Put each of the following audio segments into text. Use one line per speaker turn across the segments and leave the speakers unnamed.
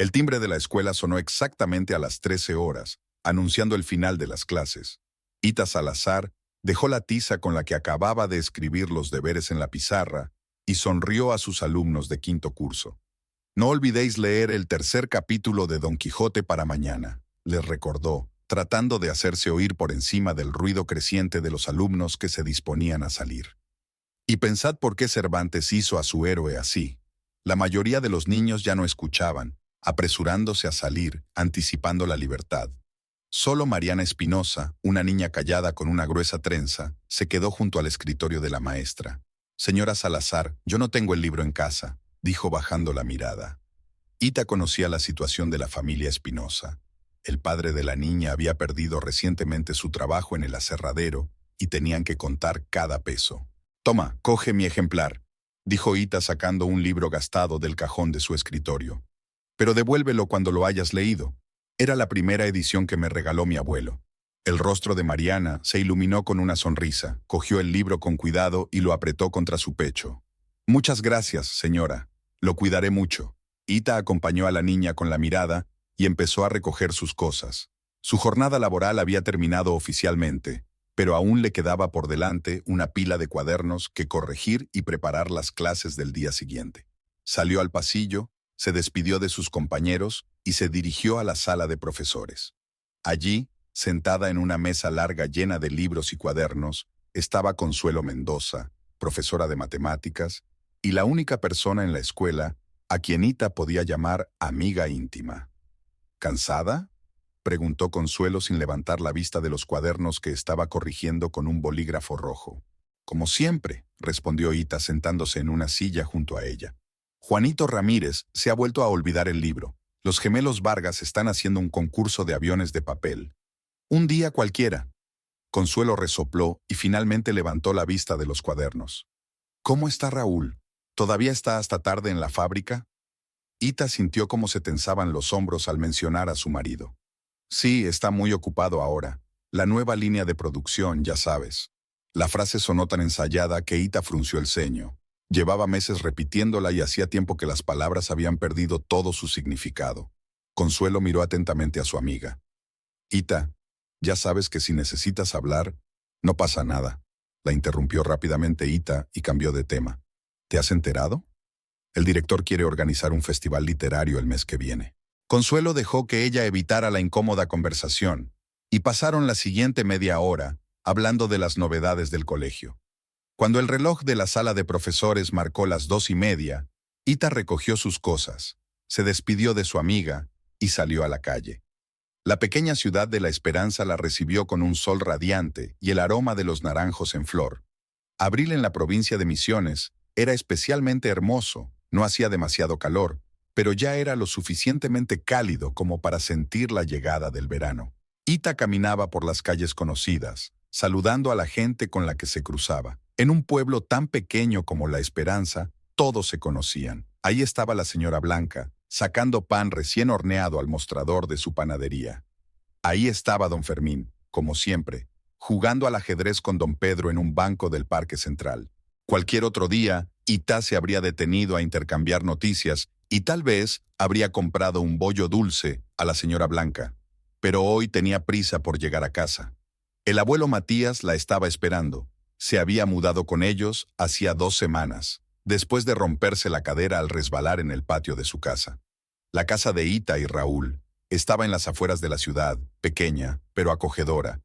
El timbre de la escuela sonó exactamente a las 13 horas, anunciando el final de las clases. Ita Salazar dejó la tiza con la que acababa de escribir los deberes en la pizarra y sonrió a sus alumnos de quinto curso. No olvidéis leer el tercer capítulo de Don Quijote para mañana, les recordó, tratando de hacerse oír por encima del ruido creciente de los alumnos que se disponían a salir. Y pensad por qué Cervantes hizo a su héroe así. La mayoría de los niños ya no escuchaban, apresurándose a salir, anticipando la libertad. Solo Mariana Espinosa, una niña callada con una gruesa trenza, se quedó junto al escritorio de la maestra. «Señora Salazar, yo no tengo el libro en casa», dijo bajando la mirada. Ita conocía la situación de la familia Espinosa. El padre de la niña había perdido recientemente su trabajo en el aserradero y tenían que contar cada peso. «Toma, coge mi ejemplar», dijo Ita sacando un libro gastado del cajón de su escritorio. «Pero devuélvelo cuando lo hayas leído. Era la primera edición que me regaló mi abuelo». El rostro de Mariana se iluminó con una sonrisa, cogió el libro con cuidado y lo apretó contra su pecho. «Muchas gracias, señora. Lo cuidaré mucho». Ita acompañó a la niña con la mirada y empezó a recoger sus cosas. Su jornada laboral había terminado oficialmente, pero aún le quedaba por delante una pila de cuadernos que corregir y preparar las clases del día siguiente. Salió al pasillo, se despidió de sus compañeros y se dirigió a la sala de profesores. Allí, sentada en una mesa larga llena de libros y cuadernos, estaba Consuelo Mendoza, profesora de matemáticas, y la única persona en la escuela a quien Ita podía llamar amiga íntima. «¿Cansada?», preguntó Consuelo sin levantar la vista de los cuadernos que estaba corrigiendo con un bolígrafo rojo. «Como siempre», respondió Ita sentándose en una silla junto a ella. «Juanito Ramírez se ha vuelto a olvidar el libro. Los gemelos Vargas están haciendo un concurso de aviones de papel. Un día cualquiera». Consuelo resopló y finalmente levantó la vista de los cuadernos. «¿Cómo está Raúl? ¿Todavía está hasta tarde en la fábrica?». Ita sintió cómo se tensaban los hombros al mencionar a su marido. «Sí, está muy ocupado ahora. La nueva línea de producción, ya sabes». La frase sonó tan ensayada que Ita frunció el ceño. Llevaba meses repitiéndola y hacía tiempo que las palabras habían perdido todo su significado. Consuelo miró atentamente a su amiga. «Ita, ya sabes que si necesitas hablar, no pasa nada», la interrumpió rápidamente Ita y cambió de tema. «¿Te has enterado? El director quiere organizar un festival literario el mes que viene». Consuelo dejó que ella evitara la incómoda conversación, y pasaron la siguiente media hora hablando de las novedades del colegio. Cuando el reloj de la sala de profesores marcó las 2:30, Ita recogió sus cosas, se despidió de su amiga y salió a la calle. La pequeña ciudad de La Esperanza la recibió con un sol radiante y el aroma de los naranjos en flor. Abril en la provincia de Misiones era especialmente hermoso, no hacía demasiado calor, pero ya era lo suficientemente cálido como para sentir la llegada del verano. Ita caminaba por las calles conocidas, saludando a la gente con la que se cruzaba. En un pueblo tan pequeño como La Esperanza, todos se conocían. Ahí estaba la señora Blanca, sacando pan recién horneado al mostrador de su panadería. Ahí estaba don Fermín, como siempre, jugando al ajedrez con don Pedro en un banco del Parque Central. Cualquier otro día, Ita se habría detenido a intercambiar noticias y tal vez habría comprado un bollo dulce a la señora Blanca. Pero hoy tenía prisa por llegar a casa. El abuelo Matías la estaba esperando. Se había mudado con ellos hacía 2 semanas, después de romperse la cadera al resbalar en el patio de su casa. La casa de Ita y Raúl estaba en las afueras de la ciudad, pequeña, pero acogedora,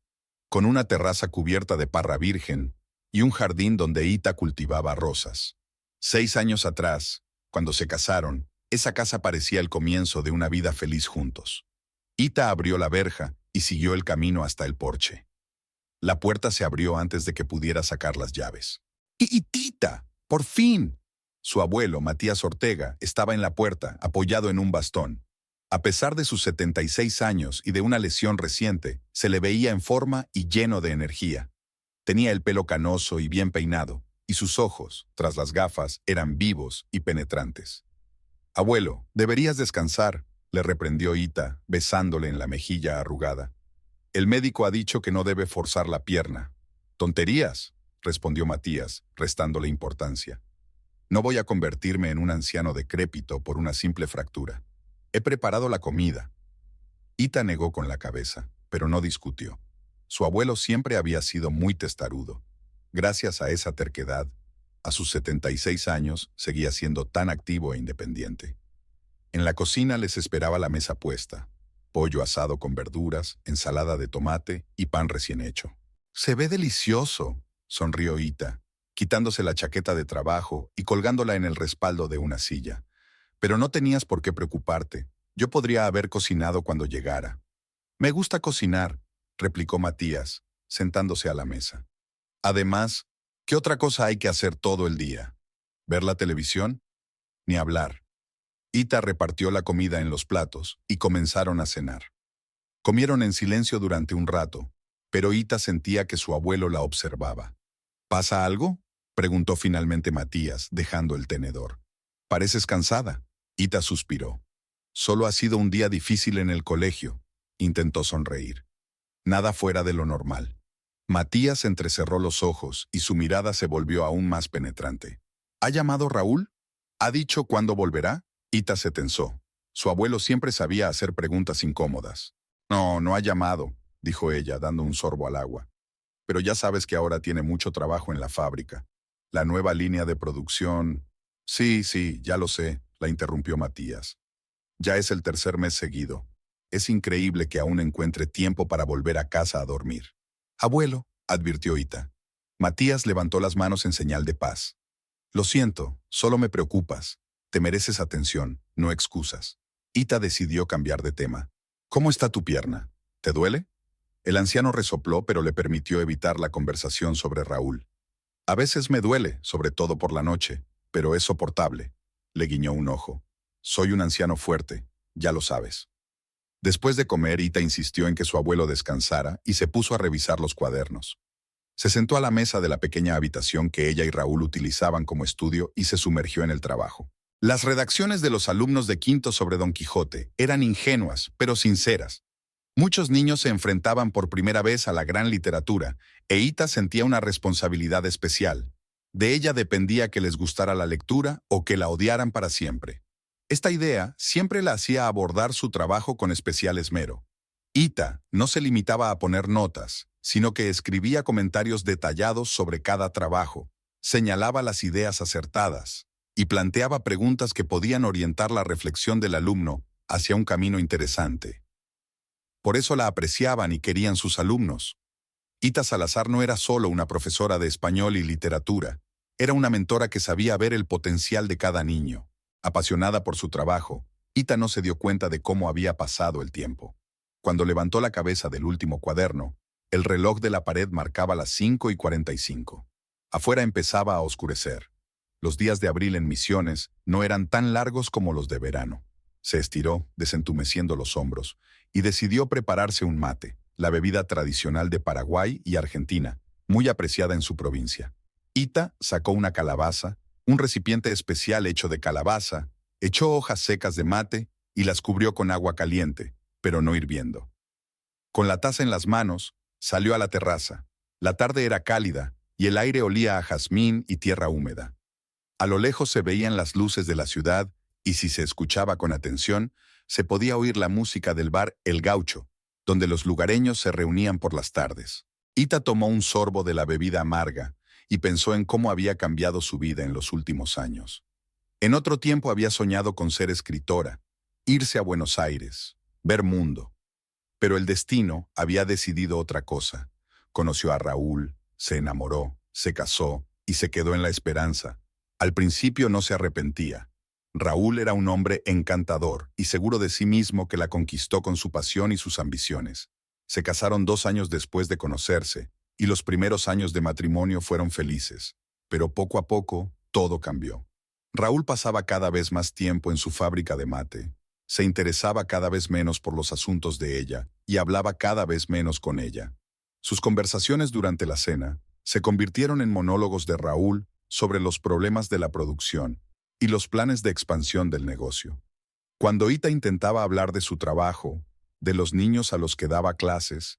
con una terraza cubierta de parra virgen y un jardín donde Ita cultivaba rosas. 6 años atrás, cuando se casaron, esa casa parecía el comienzo de una vida feliz juntos. Ita abrió la verja y siguió el camino hasta el porche. La puerta se abrió antes de que pudiera sacar las llaves. ¡Itita! ¡Por fin! Su abuelo, Matías Ortega, estaba en la puerta, apoyado en un bastón. A pesar de sus 76 años y de una lesión reciente, se le veía en forma y lleno de energía. Tenía el pelo canoso y bien peinado, y sus ojos, tras las gafas, eran vivos y penetrantes. «Abuelo, deberías descansar», le reprendió Ita, besándole en la mejilla arrugada. «El médico ha dicho que no debe forzar la pierna». «Tonterías», respondió Matías, restándole importancia. «No voy a convertirme en un anciano decrépito por una simple fractura». He preparado la comida. Ita negó con la cabeza, pero no discutió. Su abuelo siempre había sido muy testarudo. Gracias a esa terquedad, a sus 76 años seguía siendo tan activo e independiente. En la cocina les esperaba la mesa puesta: pollo asado con verduras, ensalada de tomate y pan recién hecho. «Se ve delicioso», sonrió Ita, quitándose la chaqueta de trabajo y colgándola en el respaldo de una silla. «Pero no tenías por qué preocuparte. Yo podría haber cocinado cuando llegara». «Me gusta cocinar», replicó Matías, sentándose a la mesa. «Además, ¿qué otra cosa hay que hacer todo el día? ¿Ver la televisión? Ni hablar». Ita repartió la comida en los platos y comenzaron a cenar. Comieron en silencio durante un rato, pero Ita sentía que su abuelo la observaba. «¿Pasa algo?», preguntó finalmente Matías, dejando el tenedor. «Pareces cansada». Ita suspiró. «Solo ha sido un día difícil en el colegio», intentó sonreír. Nada fuera de lo normal. Matías entrecerró los ojos y su mirada se volvió aún más penetrante. «¿Ha llamado Raúl? ¿Ha dicho cuándo volverá?». Ita se tensó. Su abuelo siempre sabía hacer preguntas incómodas. «No, no ha llamado», dijo ella, dando un sorbo al agua. «Pero ya sabes que ahora tiene mucho trabajo en la fábrica. La nueva línea de producción...». «Sí, sí, ya lo sé», la interrumpió Matías. «Ya es el tercer mes seguido. Es increíble que aún encuentre tiempo para volver a casa a dormir». «Abuelo», advirtió Ita. Matías levantó las manos en señal de paz. «Lo siento, solo me preocupas. Te mereces atención, no excusas». Ita decidió cambiar de tema. «¿Cómo está tu pierna? ¿Te duele?». El anciano resopló, pero le permitió evitar la conversación sobre Raúl. «A veces me duele, sobre todo por la noche, pero es soportable», le guiñó un ojo. «Soy un anciano fuerte, ya lo sabes». Después de comer, Ita insistió en que su abuelo descansara y se puso a revisar los cuadernos. Se sentó a la mesa de la pequeña habitación que ella y Raúl utilizaban como estudio y se sumergió en el trabajo. Las redacciones de los alumnos de quinto sobre Don Quijote eran ingenuas, pero sinceras. Muchos niños se enfrentaban por primera vez a la gran literatura, e Ita sentía una responsabilidad especial. De ella dependía que les gustara la lectura o que la odiaran para siempre. Esta idea siempre la hacía abordar su trabajo con especial esmero. Ita no se limitaba a poner notas, sino que escribía comentarios detallados sobre cada trabajo, señalaba las ideas acertadas y planteaba preguntas que podían orientar la reflexión del alumno hacia un camino interesante. Por eso la apreciaban y querían sus alumnos. Ita Salazar no era solo una profesora de español y literatura, era una mentora que sabía ver el potencial de cada niño. Apasionada por su trabajo, Ita no se dio cuenta de cómo había pasado el tiempo. Cuando levantó la cabeza del último cuaderno, el reloj de la pared marcaba las 5:45. Afuera empezaba a oscurecer. Los días de abril en Misiones no eran tan largos como los de verano. Se estiró, desentumeciendo los hombros, y decidió prepararse un mate, la bebida tradicional de Paraguay y Argentina, muy apreciada en su provincia. Ita sacó una calabaza, un recipiente especial hecho de calabaza, echó hojas secas de mate y las cubrió con agua caliente, pero no hirviendo. Con la taza en las manos, salió a la terraza. La tarde era cálida y el aire olía a jazmín y tierra húmeda. A lo lejos se veían las luces de la ciudad y si se escuchaba con atención, se podía oír la música del bar El Gaucho, donde los lugareños se reunían por las tardes. Ita tomó un sorbo de la bebida amarga y pensó en cómo había cambiado su vida en los últimos años. En otro tiempo había soñado con ser escritora, irse a Buenos Aires, ver mundo. Pero el destino había decidido otra cosa. Conoció a Raúl, se enamoró, se casó y se quedó en la esperanza. Al principio no se arrepentía. Raúl era un hombre encantador y seguro de sí mismo que la conquistó con su pasión y sus ambiciones. Se casaron 2 años después de conocerse y los primeros años de matrimonio fueron felices. Pero poco a poco, todo cambió. Raúl pasaba cada vez más tiempo en su fábrica de mate. Se interesaba cada vez menos por los asuntos de ella y hablaba cada vez menos con ella. Sus conversaciones durante la cena se convirtieron en monólogos de Raúl sobre los problemas de la producción y los planes de expansión del negocio. Cuando Ita intentaba hablar de su trabajo, de los niños a los que daba clases,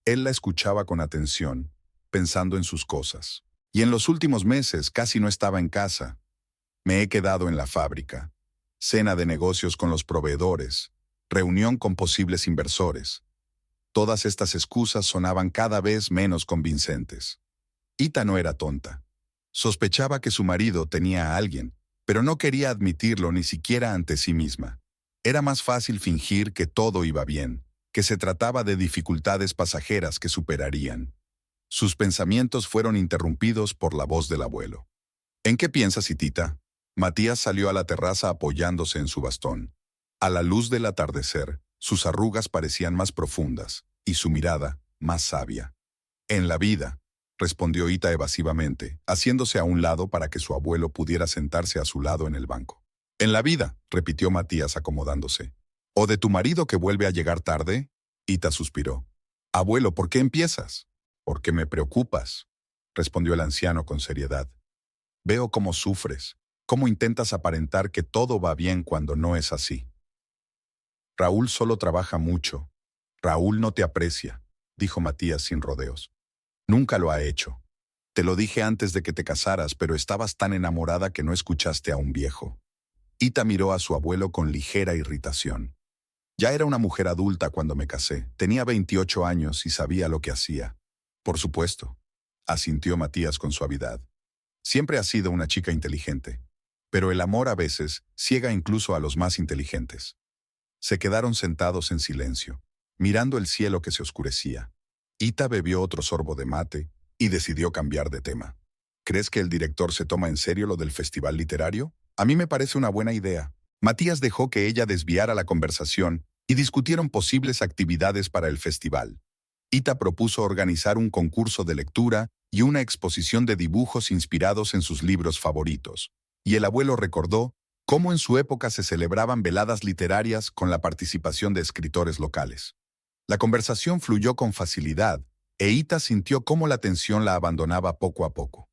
él la escuchaba con atención, pensando en sus cosas. Y en los últimos meses casi no estaba en casa. Me he quedado en la fábrica. cena de negocios con los proveedores, reunión con posibles inversores. Todas estas excusas sonaban cada vez menos convincentes. Ita no era tonta. Sospechaba que su marido tenía a alguien, pero no quería admitirlo ni siquiera ante sí misma. Era más fácil fingir que todo iba bien, que se trataba de dificultades pasajeras que superarían. Sus pensamientos fueron interrumpidos por la voz del abuelo. ¿En qué piensas, Itita? Matías salió a la terraza apoyándose en su bastón. A la luz del atardecer, sus arrugas parecían más profundas y su mirada más sabia. En la vida, respondió Ita evasivamente, haciéndose a un lado para que su abuelo pudiera sentarse a su lado en el banco. En la vida, repitió Matías acomodándose. ¿O de tu marido que vuelve a llegar tarde? Ita suspiró. Abuelo, ¿por qué empiezas? Porque me preocupas, respondió el anciano con seriedad. Veo cómo sufres, cómo intentas aparentar que todo va bien cuando no es así. Raúl solo trabaja mucho. Raúl no te aprecia, dijo Matías sin rodeos. Nunca lo ha hecho. Te lo dije antes de que te casaras, pero estabas tan enamorada que no escuchaste a un viejo. Ita miró a su abuelo con ligera irritación. Ya era una mujer adulta cuando me casé. Tenía 28 años y sabía lo que hacía. Por supuesto, asintió Matías con suavidad. Siempre has sido una chica inteligente. Pero el amor a veces ciega incluso a los más inteligentes. Se quedaron sentados en silencio, mirando el cielo que se oscurecía. Ita bebió otro sorbo de mate y decidió cambiar de tema. ¿Crees que el director se toma en serio lo del festival literario? A mí me parece una buena idea. Matías dejó que ella desviara la conversación y discutieron posibles actividades para el festival. Ita propuso organizar un concurso de lectura y una exposición de dibujos inspirados en sus libros favoritos. Y el abuelo recordó cómo en su época se celebraban veladas literarias con la participación de escritores locales. La conversación fluyó con facilidad, e Ita sintió cómo la tensión la abandonaba poco a poco.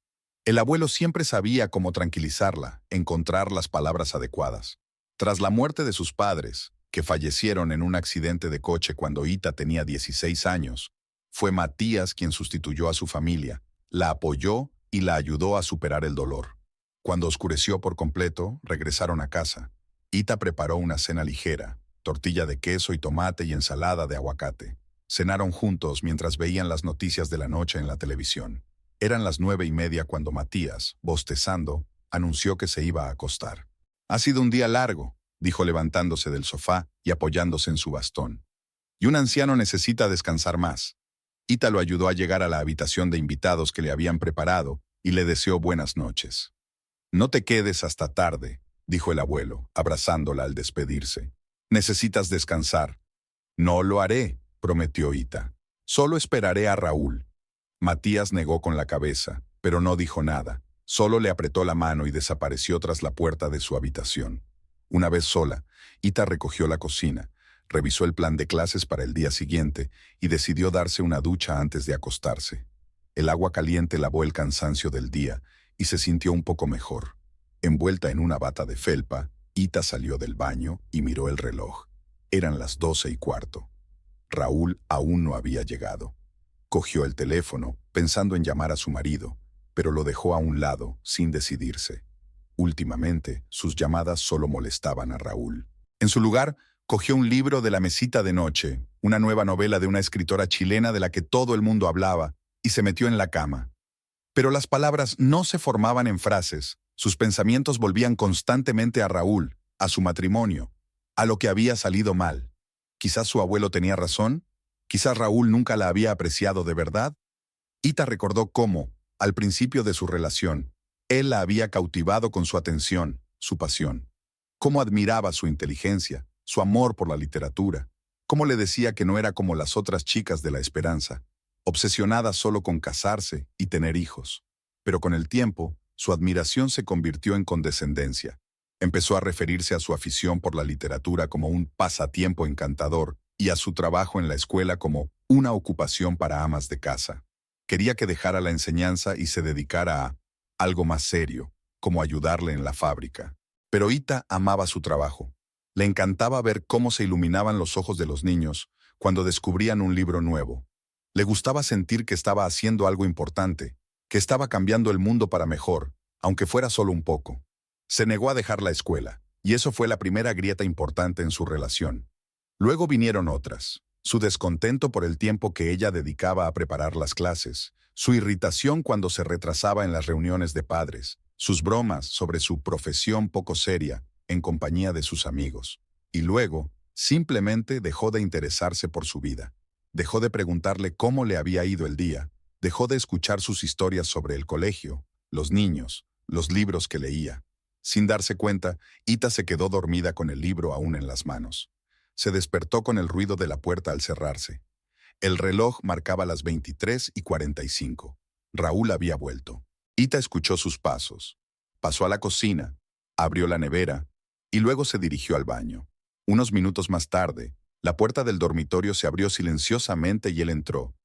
El abuelo siempre sabía cómo tranquilizarla, encontrar las palabras adecuadas. Tras la muerte de sus padres, que fallecieron en un accidente de coche cuando Ita tenía 16 años, fue Matías quien sustituyó a su familia, la apoyó y la ayudó a superar el dolor. Cuando oscureció por completo, regresaron a casa. Ita preparó una cena ligera, tortilla de queso y tomate y ensalada de aguacate. Cenaron juntos mientras veían las noticias de la noche en la televisión. Eran las 9:30 cuando Matías, bostezando, anunció que se iba a acostar. Ha sido un día largo, dijo levantándose del sofá y apoyándose en su bastón. Y un anciano necesita descansar más. Ita lo ayudó a llegar a la habitación de invitados que le habían preparado y le deseó buenas noches. No te quedes hasta tarde, dijo el abuelo, abrazándola al despedirse. Necesitas descansar. No lo haré, prometió Ita. Solo esperaré a Raúl. Matías negó con la cabeza, pero no dijo nada. Solo le apretó la mano y desapareció tras la puerta de su habitación. Una vez sola, Ita recogió la cocina, revisó el plan de clases para el día siguiente y decidió darse una ducha antes de acostarse. El agua caliente lavó el cansancio del día y se sintió un poco mejor. Envuelta en una bata de felpa, Ita salió del baño y miró el reloj. Eran las 12:15. Raúl aún no había llegado. Cogió el teléfono, pensando en llamar a su marido, pero lo dejó a un lado, sin decidirse. Últimamente, sus llamadas solo molestaban a Raúl. En su lugar, cogió un libro de la mesita de noche, una nueva novela de una escritora chilena de la que todo el mundo hablaba, y se metió en la cama. Pero las palabras no se formaban en frases. Sus pensamientos volvían constantemente a Raúl, a su matrimonio, a lo que había salido mal. Quizás su abuelo tenía razón, quizás Raúl nunca la había apreciado de verdad. Ita recordó cómo, al principio de su relación, él la había cautivado con su atención, su pasión. Cómo admiraba su inteligencia, su amor por la literatura. Cómo le decía que no era como las otras chicas de la esperanza, obsesionada solo con casarse y tener hijos. Pero con el tiempo, su admiración se convirtió en condescendencia. Empezó a referirse a su afición por la literatura como un pasatiempo encantador y a su trabajo en la escuela como una ocupación para amas de casa. Quería que dejara la enseñanza y se dedicara a algo más serio, como ayudarle en la fábrica. Pero Ita amaba su trabajo. Le encantaba ver cómo se iluminaban los ojos de los niños cuando descubrían un libro nuevo. Le gustaba sentir que estaba haciendo algo importante, que estaba cambiando el mundo para mejor, aunque fuera solo un poco. Se negó a dejar la escuela, y eso fue la primera grieta importante en su relación. Luego vinieron otras: su descontento por el tiempo que ella dedicaba a preparar las clases, su irritación cuando se retrasaba en las reuniones de padres, sus bromas sobre su profesión poco seria en compañía de sus amigos. Y luego, simplemente dejó de interesarse por su vida. Dejó de preguntarle cómo le había ido el día, dejó de escuchar sus historias sobre el colegio, los niños, los libros que leía. Sin darse cuenta, Ita se quedó dormida con el libro aún en las manos. Se despertó con el ruido de la puerta al cerrarse. El reloj marcaba las 23:45. Raúl había vuelto. Ita escuchó sus pasos. Pasó a la cocina, abrió la nevera y luego se dirigió al baño. Unos minutos más tarde, la puerta del dormitorio se abrió silenciosamente y él entró,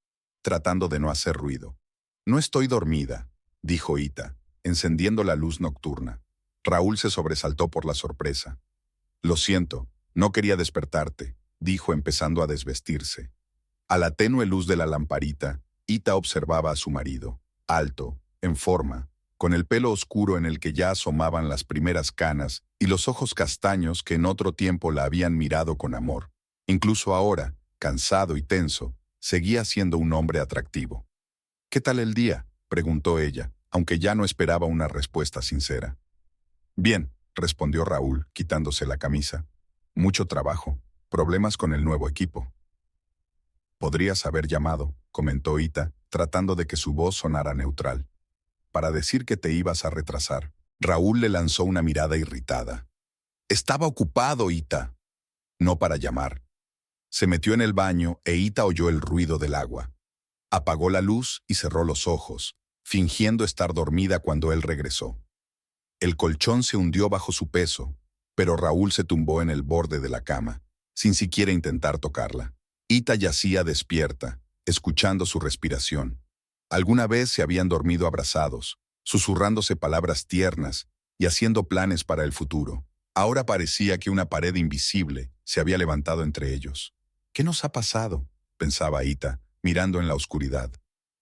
tratando de no hacer ruido. «No estoy dormida», dijo Ita, encendiendo la luz nocturna. Raúl se sobresaltó por la sorpresa. «Lo siento, no quería despertarte», dijo empezando a desvestirse. A la tenue luz de la lamparita, Ita observaba a su marido, alto, en forma, con el pelo oscuro en el que ya asomaban las primeras canas y los ojos castaños que en otro tiempo la habían mirado con amor. Incluso ahora, cansado y tenso, seguía siendo un hombre atractivo. «¿Qué tal el día?», preguntó ella, aunque ya no esperaba una respuesta sincera. «Bien», respondió Raúl, quitándose la camisa. «Mucho trabajo, problemas con el nuevo equipo». «Podrías haber llamado», comentó Ita, tratando de que su voz sonara neutral. «Para decir que te ibas a retrasar». Raúl le lanzó una mirada irritada. «Estaba ocupado, Ita». «No para llamar». Se metió en el baño e Ita oyó el ruido del agua. Apagó la luz y cerró los ojos, fingiendo estar dormida cuando él regresó. El colchón se hundió bajo su peso, pero Raúl se tumbó en el borde de la cama, sin siquiera intentar tocarla. Ita yacía despierta, escuchando su respiración. Alguna vez se habían dormido abrazados, susurrándose palabras tiernas y haciendo planes para el futuro. Ahora parecía que una pared invisible se había levantado entre ellos. «¿Qué nos ha pasado?», pensaba Ita, mirando en la oscuridad.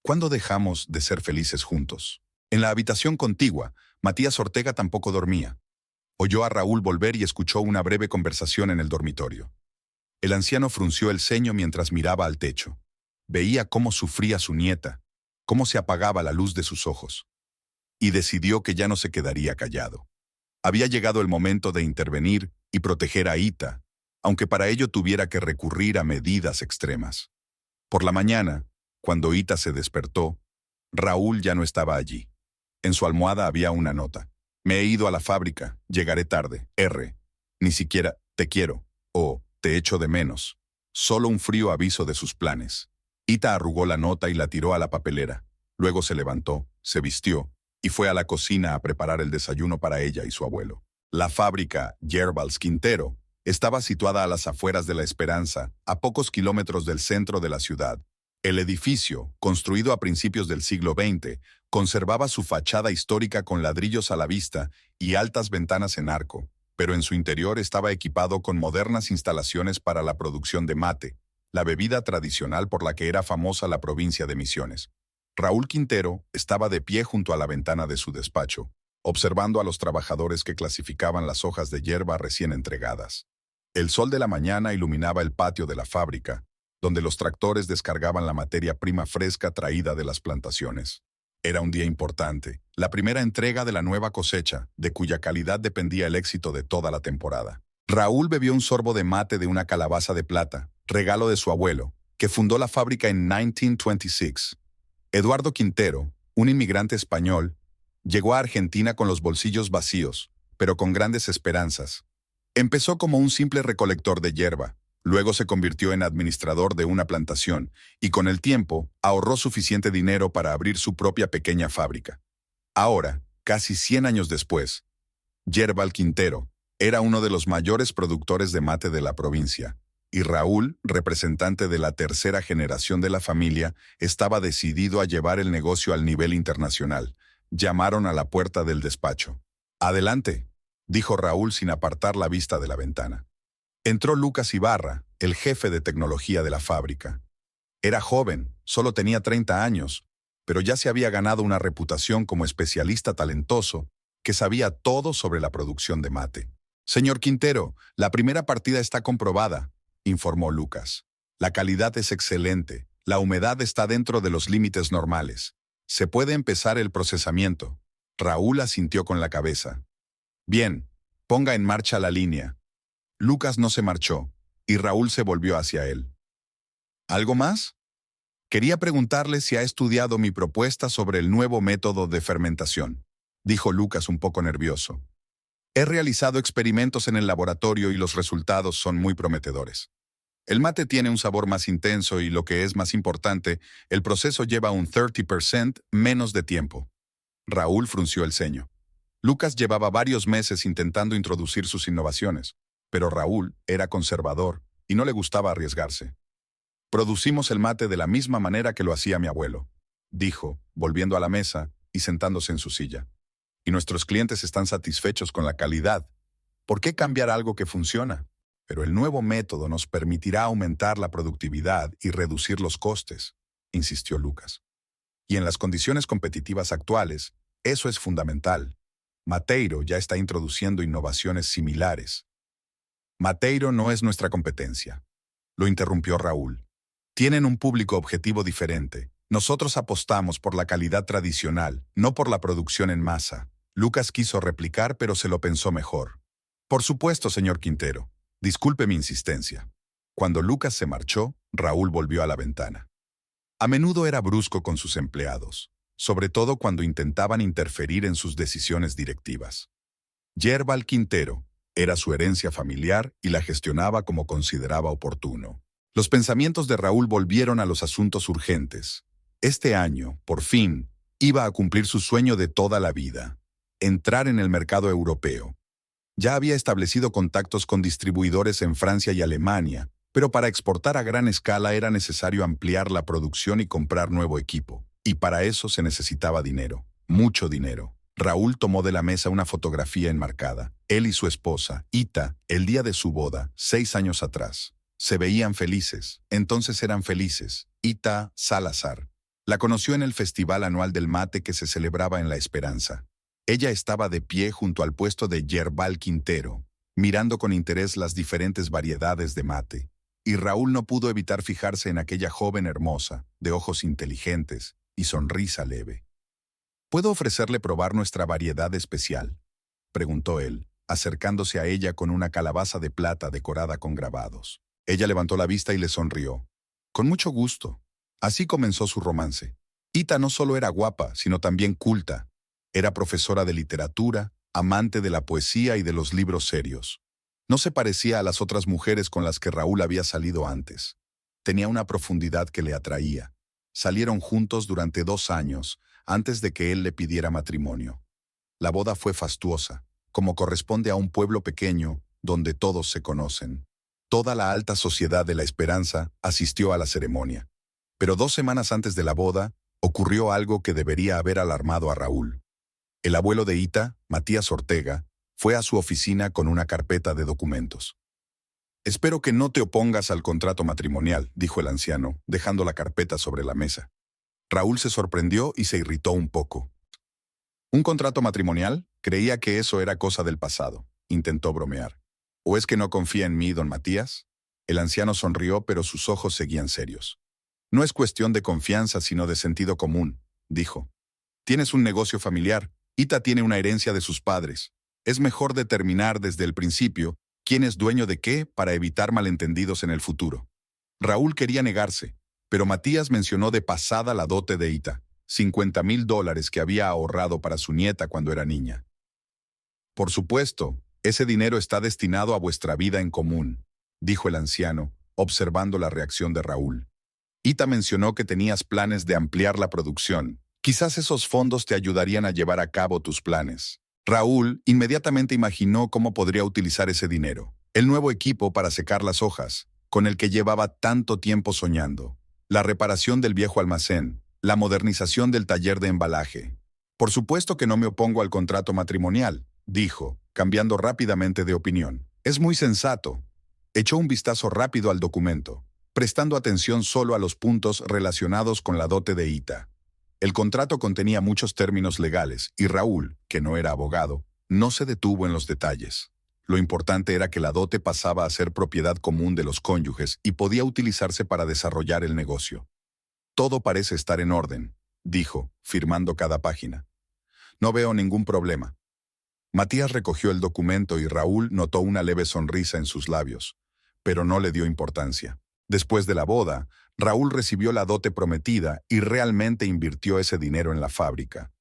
«¿Cuándo dejamos de ser felices juntos?». En la habitación contigua, Matías Ortega tampoco dormía. Oyó a Raúl volver y escuchó una breve conversación en el dormitorio. El anciano frunció el ceño mientras miraba al techo. Veía cómo sufría su nieta, cómo se apagaba la luz de sus ojos. Y decidió que ya no se quedaría callado. Había llegado el momento de intervenir y proteger a Ita, aunque para ello tuviera que recurrir a medidas extremas. Por la mañana, cuando Ita se despertó, Raúl ya no estaba allí. En su almohada había una nota. «Me he ido a la fábrica, llegaré tarde, R. Ni siquiera te quiero o te echo de menos». Solo un frío aviso de sus planes. Ita arrugó la nota y la tiró a la papelera. Luego se levantó, se vistió y fue a la cocina a preparar el desayuno para ella y su abuelo. La fábrica Yerbals Quintero estaba situada a las afueras de La Esperanza, a pocos kilómetros del centro de la ciudad. El edificio, construido a principios del siglo XX, conservaba su fachada histórica con ladrillos a la vista y altas ventanas en arco, pero en su interior estaba equipado con modernas instalaciones para la producción de mate, la bebida tradicional por la que era famosa la provincia de Misiones. Raúl Quintero estaba de pie junto a la ventana de su despacho, observando a los trabajadores que clasificaban las hojas de hierba recién entregadas. El sol de la mañana iluminaba el patio de la fábrica, donde los tractores descargaban la materia prima fresca traída de las plantaciones. Era un día importante, la primera entrega de la nueva cosecha, de cuya calidad dependía el éxito de toda la temporada. Raúl bebió un sorbo de mate de una calabaza de plata, regalo de su abuelo, que fundó la fábrica en 1926. Eduardo Quintero, un inmigrante español, llegó a Argentina con los bolsillos vacíos, pero con grandes esperanzas. Empezó como un simple recolector de hierba, luego se convirtió en administrador de una plantación y con el tiempo ahorró suficiente dinero para abrir su propia pequeña fábrica. Ahora, casi 100 años después, Yerbal Quintero era uno de los mayores productores de mate de la provincia, y Raúl, representante de la tercera generación de la familia, estaba decidido a llevar el negocio al nivel internacional. Llamaron a la puerta del despacho. «Adelante», dijo Raúl sin apartar la vista de la ventana. Entró Lucas Ibarra, el jefe de tecnología de la fábrica. Era joven, solo tenía 30 años, pero ya se había ganado una reputación como especialista talentoso que sabía todo sobre la producción de mate. Señor Quintero, la primera partida está comprobada, informó Lucas. La calidad es excelente. La humedad está dentro de los límites normales. Se puede empezar el procesamiento. Raúl asintió con la cabeza. Bien, ponga en marcha la línea. Lucas no se marchó, y Raúl se volvió hacia él. ¿Algo más? Quería preguntarle si ha estudiado mi propuesta sobre el nuevo método de fermentación, dijo Lucas un poco nervioso. He realizado experimentos en el laboratorio y los resultados son muy prometedores. El mate tiene un sabor más intenso y, lo que es más importante, el proceso lleva un 30% menos de tiempo. Raúl frunció el ceño. Lucas llevaba varios meses intentando introducir sus innovaciones, pero Raúl era conservador y no le gustaba arriesgarse. Producimos el mate de la misma manera que lo hacía mi abuelo, dijo, volviendo a la mesa y sentándose en su silla. Y nuestros clientes están satisfechos con la calidad. ¿Por qué cambiar algo que funciona? Pero el nuevo método nos permitirá aumentar la productividad y reducir los costes, insistió Lucas. Y en las condiciones competitivas actuales, eso es fundamental. Mateiro ya está introduciendo innovaciones similares. Mateiro no es nuestra competencia, lo interrumpió Raúl. Tienen un público objetivo diferente. Nosotros apostamos por la calidad tradicional, no por la producción en masa. Lucas quiso replicar, pero se lo pensó mejor. Por supuesto, señor Quintero. Disculpe mi insistencia. Cuando Lucas se marchó, Raúl volvió a la ventana. A menudo era brusco con sus empleados, sobre todo cuando intentaban interferir en sus decisiones directivas. Yerbal Quintero era su herencia familiar y la gestionaba como consideraba oportuno. Los pensamientos de Raúl volvieron a los asuntos urgentes. Este año, por fin, iba a cumplir su sueño de toda la vida: entrar en el mercado europeo. Ya había establecido contactos con distribuidores en Francia y Alemania, pero para exportar a gran escala era necesario ampliar la producción y comprar nuevo equipo. Y para eso se necesitaba dinero, mucho dinero. Raúl tomó de la mesa una fotografía enmarcada. Él y su esposa, Ita, el día de su boda, 6 años atrás. Se veían felices. Entonces eran felices. Ita Salazar. La conoció en el Festival Anual del Mate que se celebraba en La Esperanza. Ella estaba de pie junto al puesto de Yerbal Quintero, mirando con interés las diferentes variedades de mate. Y Raúl no pudo evitar fijarse en aquella joven hermosa, de ojos inteligentes y sonrisa leve. ¿Puedo ofrecerle probar nuestra variedad especial?, preguntó él, acercándose a ella con una calabaza de plata decorada con grabados. Ella levantó la vista y le sonrió. Con mucho gusto. Así comenzó su romance. Ita no solo era guapa, sino también culta. Era profesora de literatura, amante de la poesía y de los libros serios. No se parecía a las otras mujeres con las que Raúl había salido antes. Tenía una profundidad que le atraía. Salieron juntos durante 2 años, antes de que él le pidiera matrimonio. La boda fue fastuosa, como corresponde a un pueblo pequeño donde todos se conocen. Toda la alta sociedad de La Esperanza asistió a la ceremonia. Pero 2 semanas antes de la boda, ocurrió algo que debería haber alarmado a Raúl. El abuelo de Ita, Matías Ortega, fue a su oficina con una carpeta de documentos. «Espero que no te opongas al contrato matrimonial», dijo el anciano, dejando la carpeta sobre la mesa. Raúl se sorprendió y se irritó un poco. ¿Un contrato matrimonial? Creía que eso era cosa del pasado. Intentó bromear. ¿O es que no confía en mí, don Matías? El anciano sonrió, pero sus ojos seguían serios. No es cuestión de confianza, sino de sentido común, dijo. Tienes un negocio familiar. Ita tiene una herencia de sus padres. Es mejor determinar desde el principio quién es dueño de qué para evitar malentendidos en el futuro. Raúl quería negarse, pero Matías mencionó de pasada la dote de Ita, $50,000 que había ahorrado para su nieta cuando era niña. Por supuesto, ese dinero está destinado a vuestra vida en común, dijo el anciano, observando la reacción de Raúl. Ita mencionó que tenías planes de ampliar la producción. Quizás esos fondos te ayudarían a llevar a cabo tus planes. Raúl inmediatamente imaginó cómo podría utilizar ese dinero. El nuevo equipo para secar las hojas, con el que llevaba tanto tiempo soñando. La reparación del viejo almacén. La modernización del taller de embalaje. Por supuesto que no me opongo al contrato matrimonial, dijo, cambiando rápidamente de opinión. Es muy sensato. Echó un vistazo rápido al documento, prestando atención solo a los puntos relacionados con la dote de Ita. El contrato contenía muchos términos legales y Raúl, que no era abogado, no se detuvo en los detalles. Lo importante era que la dote pasaba a ser propiedad común de los cónyuges y podía utilizarse para desarrollar el negocio. Todo parece estar en orden, dijo, firmando cada página. No veo ningún problema. Matías recogió el documento y Raúl notó una leve sonrisa en sus labios, pero no le dio importancia. Después de la boda, Raúl recibió la dote prometida y realmente invirtió ese dinero en la fábrica.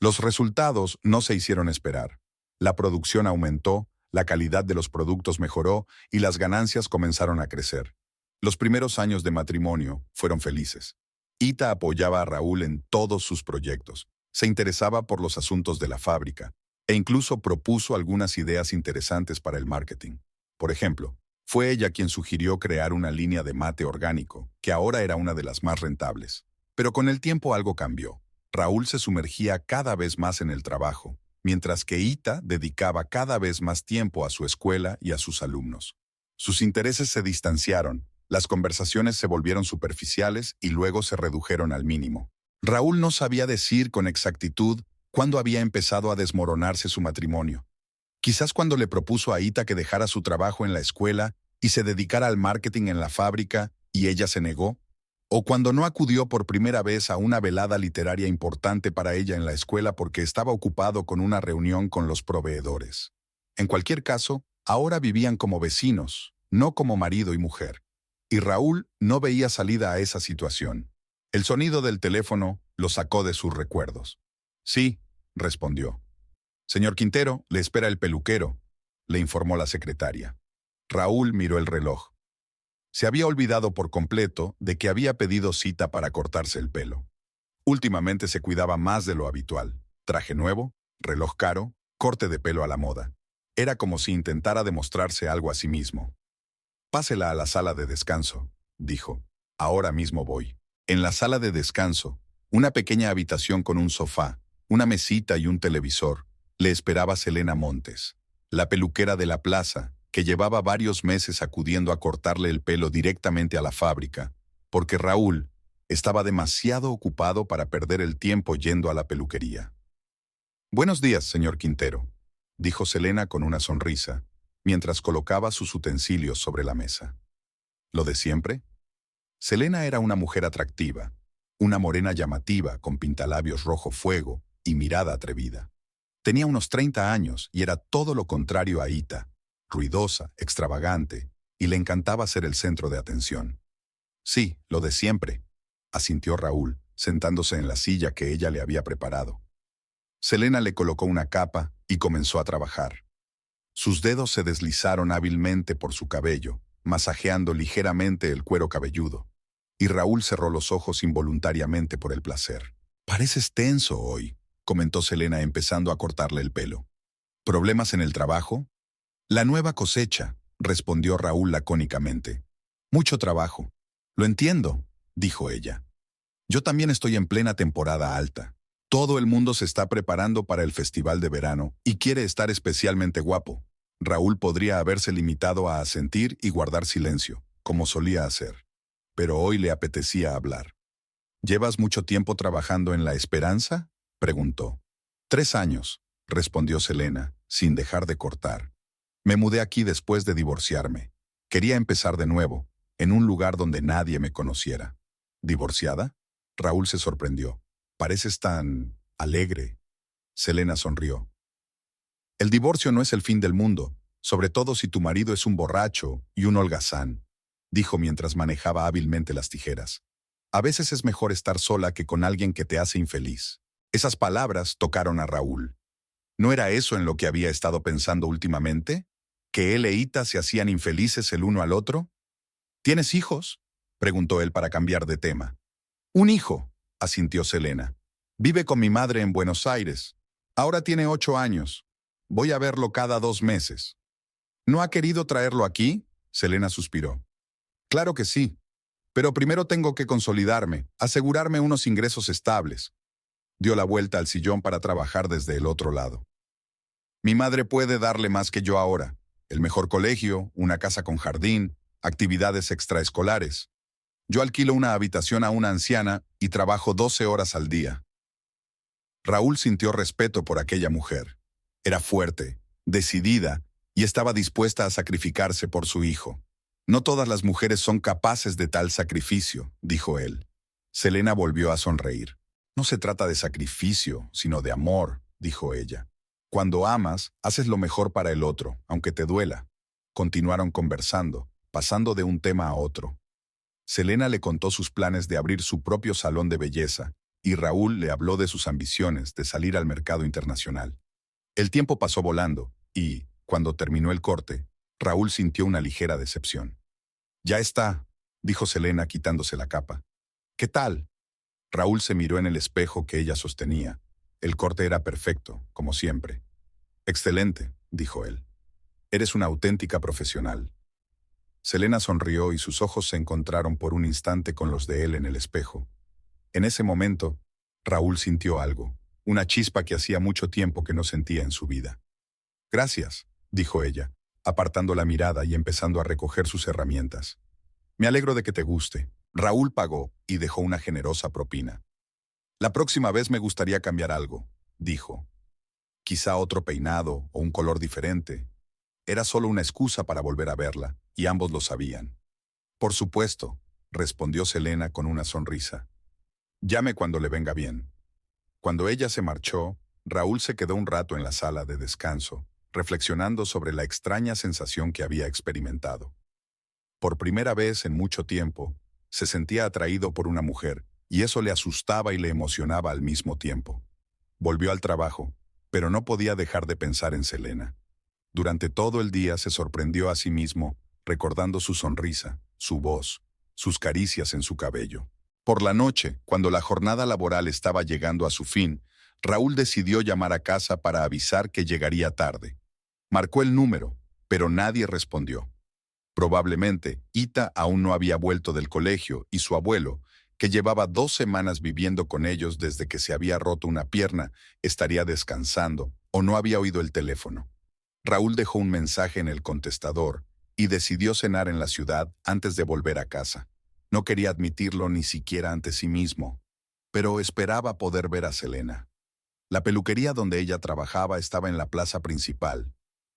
Los resultados no se hicieron esperar. La producción aumentó, la calidad de los productos mejoró y las ganancias comenzaron a crecer. Los primeros años de matrimonio fueron felices. Ita apoyaba a Raúl en todos sus proyectos, se interesaba por los asuntos de la fábrica e incluso propuso algunas ideas interesantes para el marketing. Por ejemplo, fue ella quien sugirió crear una línea de mate orgánico, que ahora era una de las más rentables. Pero con el tiempo algo cambió. Raúl se sumergía cada vez más en el trabajo, mientras que Ita dedicaba cada vez más tiempo a su escuela y a sus alumnos. Sus intereses se distanciaron, las conversaciones se volvieron superficiales y luego se redujeron al mínimo. Raúl no sabía decir con exactitud cuándo había empezado a desmoronarse su matrimonio. Quizás cuando le propuso a Ita que dejara su trabajo en la escuela y se dedicara al marketing en la fábrica y ella se negó, o cuando no acudió por primera vez a una velada literaria importante para ella en la escuela porque estaba ocupado con una reunión con los proveedores. En cualquier caso, ahora vivían como vecinos, no como marido y mujer. Y Raúl no veía salida a esa situación. El sonido del teléfono lo sacó de sus recuerdos. Sí, respondió. Señor Quintero, le espera el peluquero, le informó la secretaria. Raúl miró el reloj. Se había olvidado por completo de que había pedido cita para cortarse el pelo. Últimamente se cuidaba más de lo habitual. Traje nuevo, reloj caro, corte de pelo a la moda. Era como si intentara demostrarse algo a sí mismo. Pásela a la sala de descanso, dijo. Ahora mismo voy. En la sala de descanso, una pequeña habitación con un sofá, una mesita y un televisor, le esperaba Selena Montes, la peluquera de la plaza, que llevaba varios meses acudiendo a cortarle el pelo directamente a la fábrica, porque Raúl estaba demasiado ocupado para perder el tiempo yendo a la peluquería. Buenos días, señor Quintero, dijo Selena con una sonrisa, mientras colocaba sus utensilios sobre la mesa. ¿Lo de siempre? Selena era una mujer atractiva, una morena llamativa con pintalabios rojo fuego y mirada atrevida. Tenía unos 30 años y era todo lo contrario a Ita, ruidosa, extravagante, y le encantaba ser el centro de atención. Sí, lo de siempre, asintió Raúl, sentándose en la silla que ella le había preparado. Selena le colocó una capa y comenzó a trabajar. Sus dedos se deslizaron hábilmente por su cabello, masajeando ligeramente el cuero cabelludo, y Raúl cerró los ojos involuntariamente por el placer. «Pareces tenso hoy», comentó Selena empezando a cortarle el pelo. «¿Problemas en el trabajo?» «La nueva cosecha», respondió Raúl lacónicamente. «Mucho trabajo». «Lo entiendo», dijo ella. «Yo también estoy en plena temporada alta. Todo el mundo se está preparando para el festival de verano y quiere estar especialmente guapo». Raúl podría haberse limitado a asentir y guardar silencio, como solía hacer. Pero hoy le apetecía hablar. «¿Llevas mucho tiempo trabajando en La Esperanza?», preguntó. 3 años, respondió Selena, sin dejar de cortar. «Me mudé aquí después de divorciarme. Quería empezar de nuevo, en un lugar donde nadie me conociera». «¿Divorciada?», Raúl se sorprendió. «Pareces tan alegre». Selena sonrió. «El divorcio no es el fin del mundo, sobre todo si tu marido es un borracho y un holgazán», dijo mientras manejaba hábilmente las tijeras. «A veces es mejor estar sola que con alguien que te hace infeliz». Esas palabras tocaron a Raúl. ¿No era eso en lo que había estado pensando últimamente? ¿Que él e Ita se hacían infelices el uno al otro? ¿Tienes hijos?, preguntó él para cambiar de tema. «Un hijo», asintió Selena. «Vive con mi madre en Buenos Aires. Ahora tiene 8 años. Voy a verlo cada 2 meses». «¿No ha querido traerlo aquí?», Selena suspiró. «Claro que sí. Pero primero tengo que consolidarme, asegurarme unos ingresos estables». Dio la vuelta al sillón para trabajar desde el otro lado. «Mi madre puede darle más que yo ahora. El mejor colegio, una casa con jardín, actividades extraescolares. Yo alquilo una habitación a una anciana y trabajo 12 horas al día». Raúl sintió respeto por aquella mujer. Era fuerte, decidida y estaba dispuesta a sacrificarse por su hijo. No todas las mujeres son capaces de tal sacrificio, dijo él. Selena volvió a sonreír. No se trata de sacrificio, sino de amor, dijo ella. Cuando amas, haces lo mejor para el otro, aunque te duela. Continuaron conversando, pasando de un tema a otro. Selena le contó sus planes de abrir su propio salón de belleza, y Raúl le habló de sus ambiciones de salir al mercado internacional. El tiempo pasó volando, y, cuando terminó el corte, Raúl sintió una ligera decepción. «Ya está», dijo Selena quitándose la capa. «¿Qué tal?» Raúl se miró en el espejo que ella sostenía. El corte era perfecto, como siempre. «Excelente», dijo él. «Eres una auténtica profesional». Selena sonrió y sus ojos se encontraron por un instante con los de él en el espejo. En ese momento, Raúl sintió algo, una chispa que hacía mucho tiempo que no sentía en su vida. «Gracias», dijo ella, apartando la mirada y empezando a recoger sus herramientas. «Me alegro de que te guste». Raúl pagó y dejó una generosa propina. «La próxima vez me gustaría cambiar algo», dijo. «Quizá otro peinado o un color diferente». Era solo una excusa para volver a verla, y ambos lo sabían. «Por supuesto», respondió Selena con una sonrisa. «Llame cuando le venga bien». Cuando ella se marchó, Raúl se quedó un rato en la sala de descanso, reflexionando sobre la extraña sensación que había experimentado. Por primera vez en mucho tiempo, se sentía atraído por una mujer, y eso le asustaba y le emocionaba al mismo tiempo. Volvió al trabajo, pero no podía dejar de pensar en Selena. Durante todo el día se sorprendió a sí mismo, recordando su sonrisa, su voz, sus caricias en su cabello. Por la noche, cuando la jornada laboral estaba llegando a su fin, Raúl decidió llamar a casa para avisar que llegaría tarde. Marcó el número, pero nadie respondió. Probablemente, Ita aún no había vuelto del colegio y su abuelo, que llevaba 2 semanas viviendo con ellos desde que se había roto una pierna, estaría descansando o no había oído el teléfono. Raúl dejó un mensaje en el contestador y decidió cenar en la ciudad antes de volver a casa. No quería admitirlo ni siquiera ante sí mismo, pero esperaba poder ver a Selena. La peluquería donde ella trabajaba estaba en la plaza principal,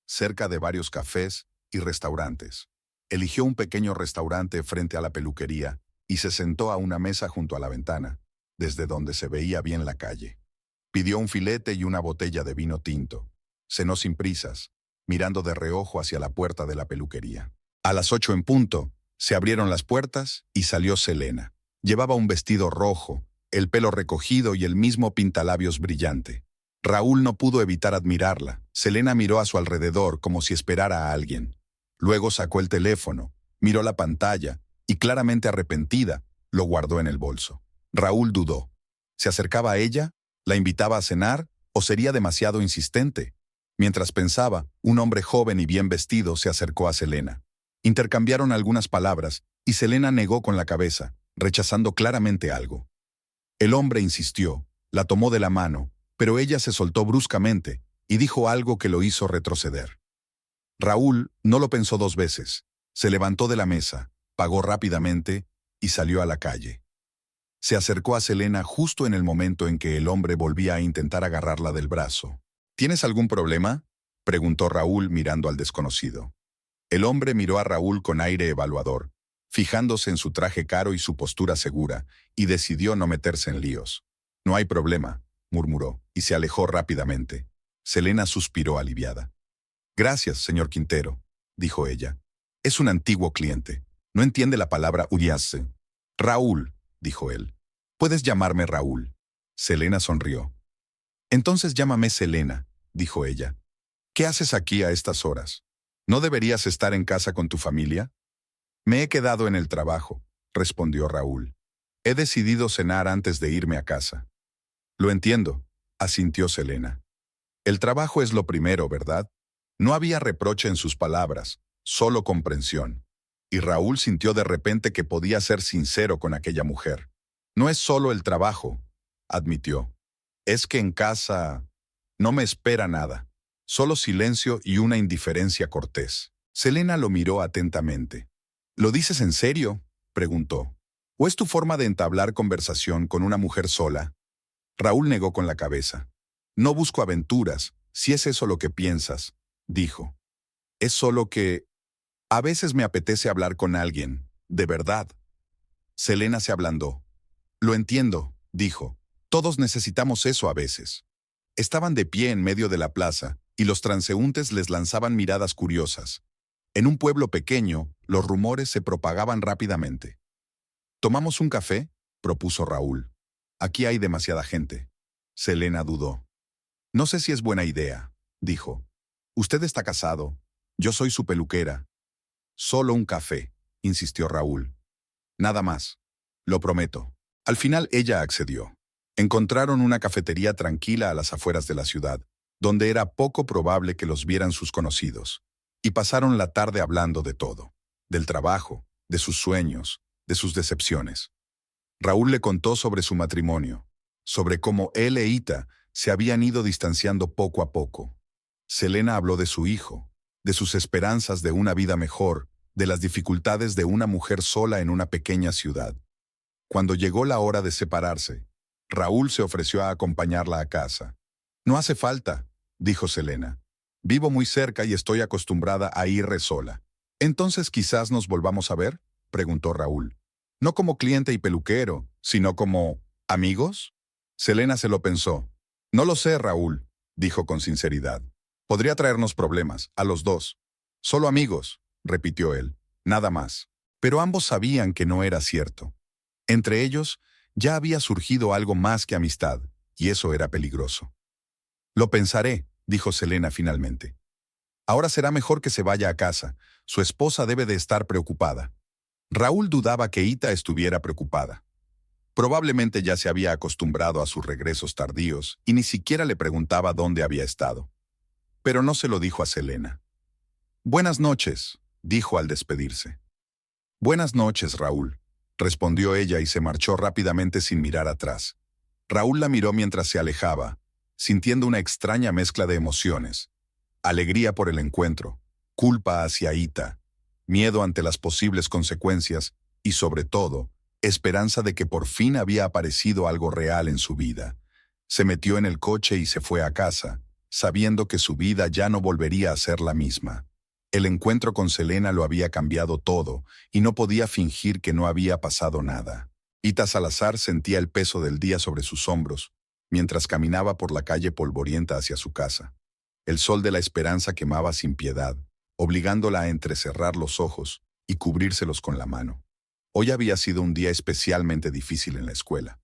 cerca de varios cafés y restaurantes. Eligió un pequeño restaurante frente a la peluquería y se sentó a una mesa junto a la ventana, desde donde se veía bien la calle. Pidió un filete y una botella de vino tinto. Cenó sin prisas, mirando de reojo hacia la puerta de la peluquería. A las 8 en punto, se abrieron las puertas y salió Selena. Llevaba un vestido rojo, el pelo recogido y el mismo pintalabios brillante. Raúl no pudo evitar admirarla. Selena miró a su alrededor como si esperara a alguien. Luego sacó el teléfono, miró la pantalla y, claramente arrepentida, lo guardó en el bolso. Raúl dudó. ¿Se acercaba a ella? ¿La invitaba a cenar? ¿O sería demasiado insistente? Mientras pensaba, un hombre joven y bien vestido se acercó a Selena. Intercambiaron algunas palabras y Selena negó con la cabeza, rechazando claramente algo. El hombre insistió, la tomó de la mano, pero ella se soltó bruscamente y dijo algo que lo hizo retroceder. Raúl no lo pensó 2 veces. Se levantó de la mesa, pagó rápidamente y salió a la calle. Se acercó a Selena justo en el momento en que el hombre volvía a intentar agarrarla del brazo. ¿Tienes algún problema?, preguntó Raúl mirando al desconocido. El hombre miró a Raúl con aire evaluador, fijándose en su traje caro y su postura segura, y decidió no meterse en líos. «No hay problema», murmuró, y se alejó rápidamente. Selena suspiró aliviada. «Gracias, señor Quintero», dijo ella. «Es un antiguo cliente. No entiende la palabra uriase». «Raúl», dijo él. «Puedes llamarme Raúl». Selena sonrió. «Entonces llámame Selena», dijo ella. «¿Qué haces aquí a estas horas? ¿No deberías estar en casa con tu familia?» «Me he quedado en el trabajo», respondió Raúl. «He decidido cenar antes de irme a casa». «Lo entiendo», asintió Selena. «El trabajo es lo primero, ¿verdad?» No había reproche en sus palabras, solo comprensión. Y Raúl sintió de repente que podía ser sincero con aquella mujer. «No es solo el trabajo», admitió. «Es que en casa no me espera nada. Solo silencio y una indiferencia cortés». Selena lo miró atentamente. «¿Lo dices en serio?», preguntó. «¿O es tu forma de entablar conversación con una mujer sola?» Raúl negó con la cabeza. «No busco aventuras, si es eso lo que piensas», dijo. Es solo que a veces me apetece hablar con alguien, de verdad. Selena se ablandó. Lo entiendo, dijo. Todos necesitamos eso a veces. Estaban de pie en medio de la plaza, y los transeúntes les lanzaban miradas curiosas. En un pueblo pequeño, los rumores se propagaban rápidamente. ¿Tomamos un café?, propuso Raúl. Aquí hay demasiada gente. Selena dudó. No sé si es buena idea, dijo. Usted está casado. Yo soy su peluquera. Solo un café, insistió Raúl. Nada más. Lo prometo. Al final ella accedió. Encontraron una cafetería tranquila a las afueras de la ciudad, donde era poco probable que los vieran sus conocidos, y pasaron la tarde hablando de todo, del trabajo, de sus sueños, de sus decepciones. Raúl le contó sobre su matrimonio, sobre cómo él e Ita se habían ido distanciando poco a poco. Selena habló de su hijo, de sus esperanzas de una vida mejor, de las dificultades de una mujer sola en una pequeña ciudad. Cuando llegó la hora de separarse, Raúl se ofreció a acompañarla a casa. No hace falta, dijo Selena. Vivo muy cerca y estoy acostumbrada a ir sola. ¿Entonces quizás nos volvamos a ver?, preguntó Raúl. No como cliente y peluquero, sino como ¿amigos? Selena se lo pensó. No lo sé, Raúl, dijo con sinceridad. Podría traernos problemas, a los dos. Solo amigos, repitió él, nada más. Pero ambos sabían que no era cierto. Entre ellos, ya había surgido algo más que amistad, y eso era peligroso. Lo pensaré, dijo Selena finalmente. Ahora será mejor que se vaya a casa. Su esposa debe de estar preocupada. Raúl dudaba que Ita estuviera preocupada. Probablemente ya se había acostumbrado a sus regresos tardíos y ni siquiera le preguntaba dónde había estado. Pero no se lo dijo a Selena. Buenas noches, dijo al despedirse. Buenas noches, Raúl, respondió ella y se marchó rápidamente sin mirar atrás. Raúl la miró mientras se alejaba, sintiendo una extraña mezcla de emociones. Alegría por el encuentro, culpa hacia Ita, miedo ante las posibles consecuencias y, sobre todo, esperanza de que por fin había aparecido algo real en su vida. Se metió en el coche y se fue a casa, sabiendo que su vida ya no volvería a ser la misma. El encuentro con Selena lo había cambiado todo y no podía fingir que no había pasado nada. Ita Salazar sentía el peso del día sobre sus hombros, mientras caminaba por la calle polvorienta hacia su casa. El sol de la esperanza quemaba sin piedad, obligándola a entrecerrar los ojos y cubrírselos con la mano. Hoy había sido un día especialmente difícil en la escuela.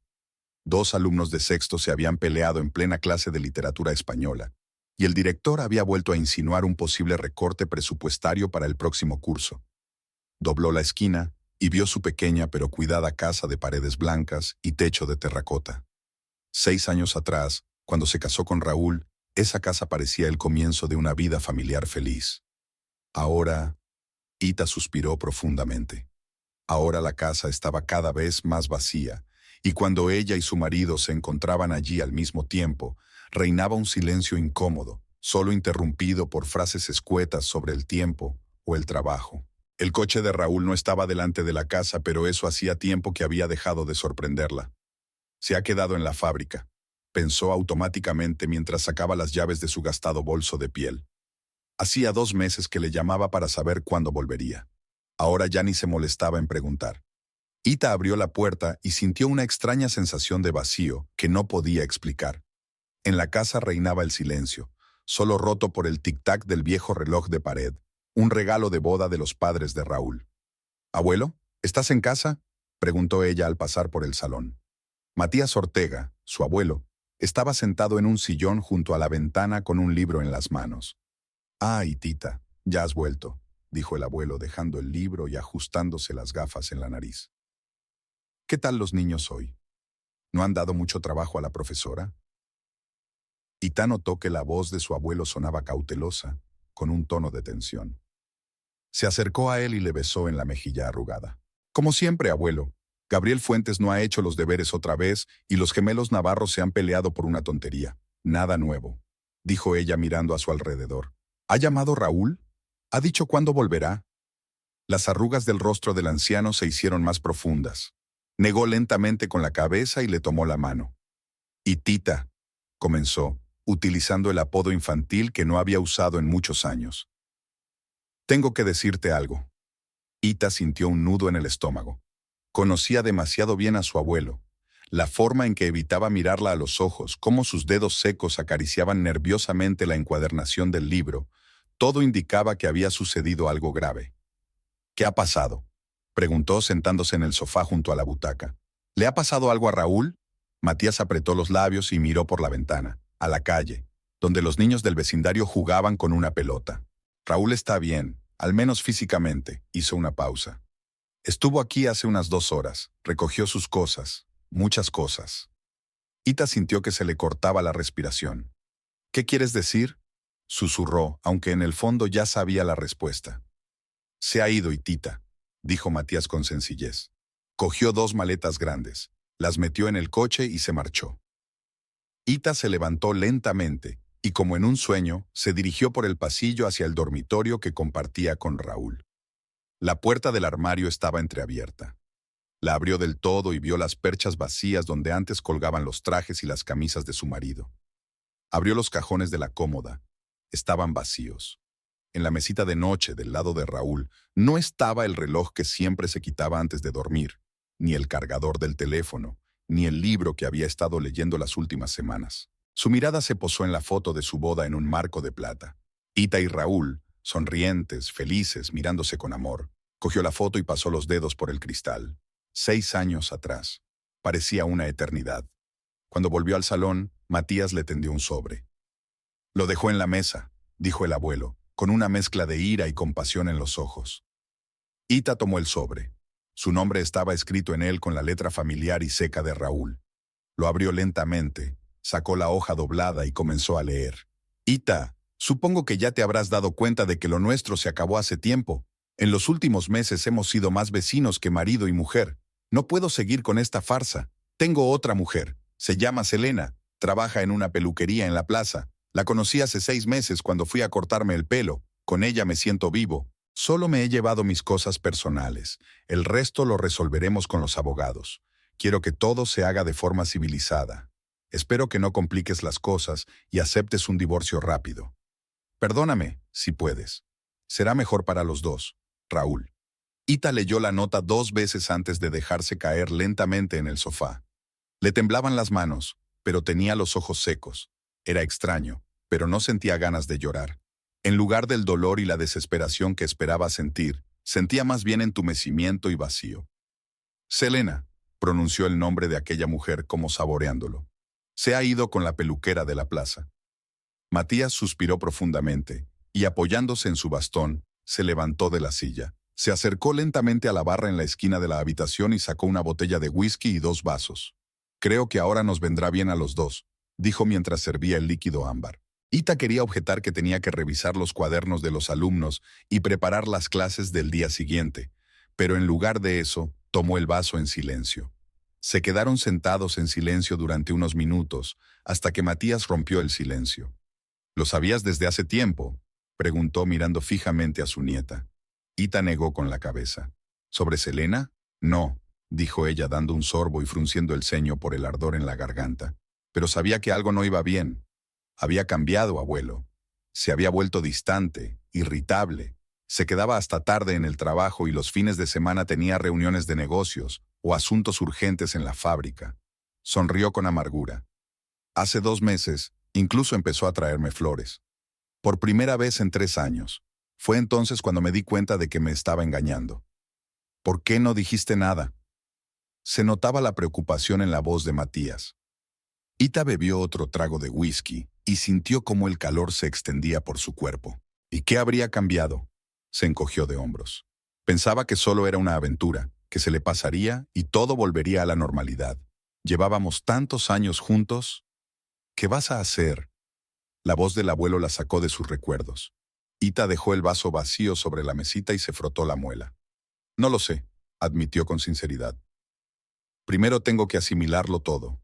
2 alumnos de sexto se habían peleado en plena clase de literatura española, y el director había vuelto a insinuar un posible recorte presupuestario para el próximo curso. Dobló la esquina y vio su pequeña pero cuidada casa de paredes blancas y techo de terracota. 6 años atrás, cuando se casó con Raúl, esa casa parecía el comienzo de una vida familiar feliz. Ahora, Ita suspiró profundamente. Ahora la casa estaba cada vez más vacía, y cuando ella y su marido se encontraban allí al mismo tiempo, reinaba un silencio incómodo, solo interrumpido por frases escuetas sobre el tiempo o el trabajo. El coche de Raúl no estaba delante de la casa, pero eso hacía tiempo que había dejado de sorprenderla. Se ha quedado en la fábrica, pensó automáticamente mientras sacaba las llaves de su gastado bolso de piel. Hacía 2 meses que le llamaba para saber cuándo volvería. Ahora ya ni se molestaba en preguntar. Ita abrió la puerta y sintió una extraña sensación de vacío que no podía explicar. En la casa reinaba el silencio, solo roto por el tic-tac del viejo reloj de pared, un regalo de boda de los padres de Raúl. «¿Abuelo, estás en casa?», preguntó ella al pasar por el salón. Matías Ortega, su abuelo, estaba sentado en un sillón junto a la ventana con un libro en las manos. «Ay, Tita, ya has vuelto», dijo el abuelo dejando el libro y ajustándose las gafas en la nariz. «¿Qué tal los niños hoy? ¿No han dado mucho trabajo a la profesora?». Ita notó que la voz de su abuelo sonaba cautelosa, con un tono de tensión. Se acercó a él y le besó en la mejilla arrugada. «Como siempre, abuelo. Gabriel Fuentes no ha hecho los deberes otra vez y los gemelos Navarro se han peleado por una tontería. Nada nuevo», dijo ella mirando a su alrededor. «¿Ha llamado Raúl? ¿Ha dicho cuándo volverá?». Las arrugas del rostro del anciano se hicieron más profundas. Negó lentamente con la cabeza y le tomó la mano. «Y Tita», comenzó, utilizando el apodo infantil que no había usado en muchos años. Tengo que decirte algo. Ita sintió un nudo en el estómago. Conocía demasiado bien a su abuelo. La forma en que evitaba mirarla a los ojos, cómo sus dedos secos acariciaban nerviosamente la encuadernación del libro, todo indicaba que había sucedido algo grave. ¿Qué ha pasado?, preguntó sentándose en el sofá junto a la butaca. ¿Le ha pasado algo a Raúl? Matías apretó los labios y miró por la ventana, a la calle, donde los niños del vecindario jugaban con una pelota. Raúl está bien, al menos físicamente, hizo una pausa. Estuvo aquí hace unas 2 horas, recogió sus cosas, muchas cosas. Ita sintió que se le cortaba la respiración. ¿Qué quieres decir?, susurró, aunque en el fondo ya sabía la respuesta. Se ha ido, Itita, dijo Matías con sencillez. Cogió 2 maletas grandes, las metió en el coche y se marchó. Ita se levantó lentamente y, como en un sueño, se dirigió por el pasillo hacia el dormitorio que compartía con Raúl. La puerta del armario estaba entreabierta. La abrió del todo y vio las perchas vacías donde antes colgaban los trajes y las camisas de su marido. Abrió los cajones de la cómoda. Estaban vacíos. En la mesita de noche del lado de Raúl no estaba el reloj que siempre se quitaba antes de dormir, ni el cargador del teléfono, ni el libro que había estado leyendo las últimas semanas. Su mirada se posó en la foto de su boda en un marco de plata. Ita y Raúl, sonrientes, felices, mirándose con amor. Cogió la foto y pasó los dedos por el cristal. 6 años atrás. Parecía una eternidad. Cuando volvió al salón, Matías le tendió un sobre. Lo dejó en la mesa, dijo el abuelo, con una mezcla de ira y compasión en los ojos. Ita tomó el sobre. Su nombre estaba escrito en él con la letra familiar y seca de Raúl. Lo abrió lentamente, sacó la hoja doblada y comenzó a leer. Ita, supongo que ya te habrás dado cuenta de que lo nuestro se acabó hace tiempo. En los últimos meses hemos sido más vecinos que marido y mujer. No puedo seguir con esta farsa. Tengo otra mujer. Se llama Selena. Trabaja en una peluquería en la plaza. La conocí hace 6 meses cuando fui a cortarme el pelo. Con ella me siento vivo. Solo me he llevado mis cosas personales. El resto lo resolveremos con los abogados. Quiero que todo se haga de forma civilizada. Espero que no compliques las cosas y aceptes un divorcio rápido. Perdóname, si puedes. Será mejor para los dos. Raúl. Ita leyó la nota 2 veces antes de dejarse caer lentamente en el sofá. Le temblaban las manos, pero tenía los ojos secos. Era extraño, pero no sentía ganas de llorar. En lugar del dolor y la desesperación que esperaba sentir, sentía más bien entumecimiento y vacío. Selena, pronunció el nombre de aquella mujer como saboreándolo. Se ha ido con la peluquera de la plaza. Matías suspiró profundamente y, apoyándose en su bastón, se levantó de la silla. Se acercó lentamente a la barra en la esquina de la habitación y sacó una botella de whisky y 2 vasos. Creo que ahora nos vendrá bien a los dos, dijo mientras servía el líquido ámbar. Ita quería objetar que tenía que revisar los cuadernos de los alumnos y preparar las clases del día siguiente, pero en lugar de eso, tomó el vaso en silencio. Se quedaron sentados en silencio durante unos minutos, hasta que Matías rompió el silencio. ¿Lo sabías desde hace tiempo?, preguntó mirando fijamente a su nieta. Ita negó con la cabeza. ¿Sobre Selena? No, dijo ella dando un sorbo y frunciendo el ceño por el ardor en la garganta. Pero sabía que algo no iba bien. Había cambiado, abuelo. Se había vuelto distante, irritable. Se quedaba hasta tarde en el trabajo y los fines de semana tenía reuniones de negocios o asuntos urgentes en la fábrica. Sonrió con amargura. Hace 2 meses, incluso empezó a traerme flores. Por primera vez en 3 años. Fue entonces cuando me di cuenta de que me estaba engañando. ¿Por qué no dijiste nada? Se notaba la preocupación en la voz de Matías. Ita bebió otro trago de whisky y sintió cómo el calor se extendía por su cuerpo. ¿Y qué habría cambiado? Se encogió de hombros. Pensaba que solo era una aventura, que se le pasaría y todo volvería a la normalidad. Llevábamos tantos años juntos. ¿Qué vas a hacer? La voz del abuelo la sacó de sus recuerdos. Ita dejó el vaso vacío sobre la mesita y se frotó la muela. No lo sé, admitió con sinceridad. Primero tengo que asimilarlo todo.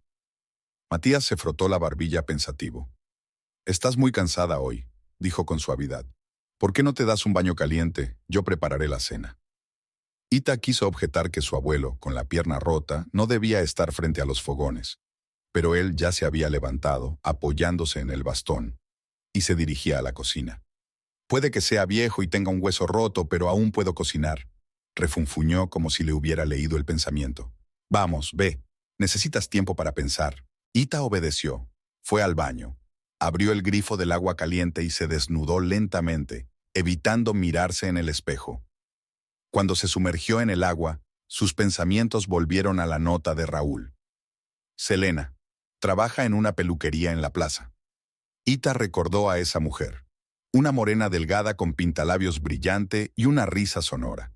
Matías se frotó la barbilla pensativo. Estás muy cansada hoy, dijo con suavidad. ¿Por qué no te das un baño caliente? Yo prepararé la cena. Ita quiso objetar que su abuelo, con la pierna rota, no debía estar frente a los fogones, pero él ya se había levantado, apoyándose en el bastón, y se dirigía a la cocina. Puede que sea viejo y tenga un hueso roto, pero aún puedo cocinar. Refunfuñó como si le hubiera leído el pensamiento. Vamos, ve. Necesitas tiempo para pensar. Ita obedeció. Fue al baño. Abrió el grifo del agua caliente y se desnudó lentamente, evitando mirarse en el espejo. Cuando se sumergió en el agua, sus pensamientos volvieron a la nota de Raúl. Selena. Trabaja en una peluquería en la plaza. Ita recordó a esa mujer. Una morena delgada con pintalabios brillante y una risa sonora.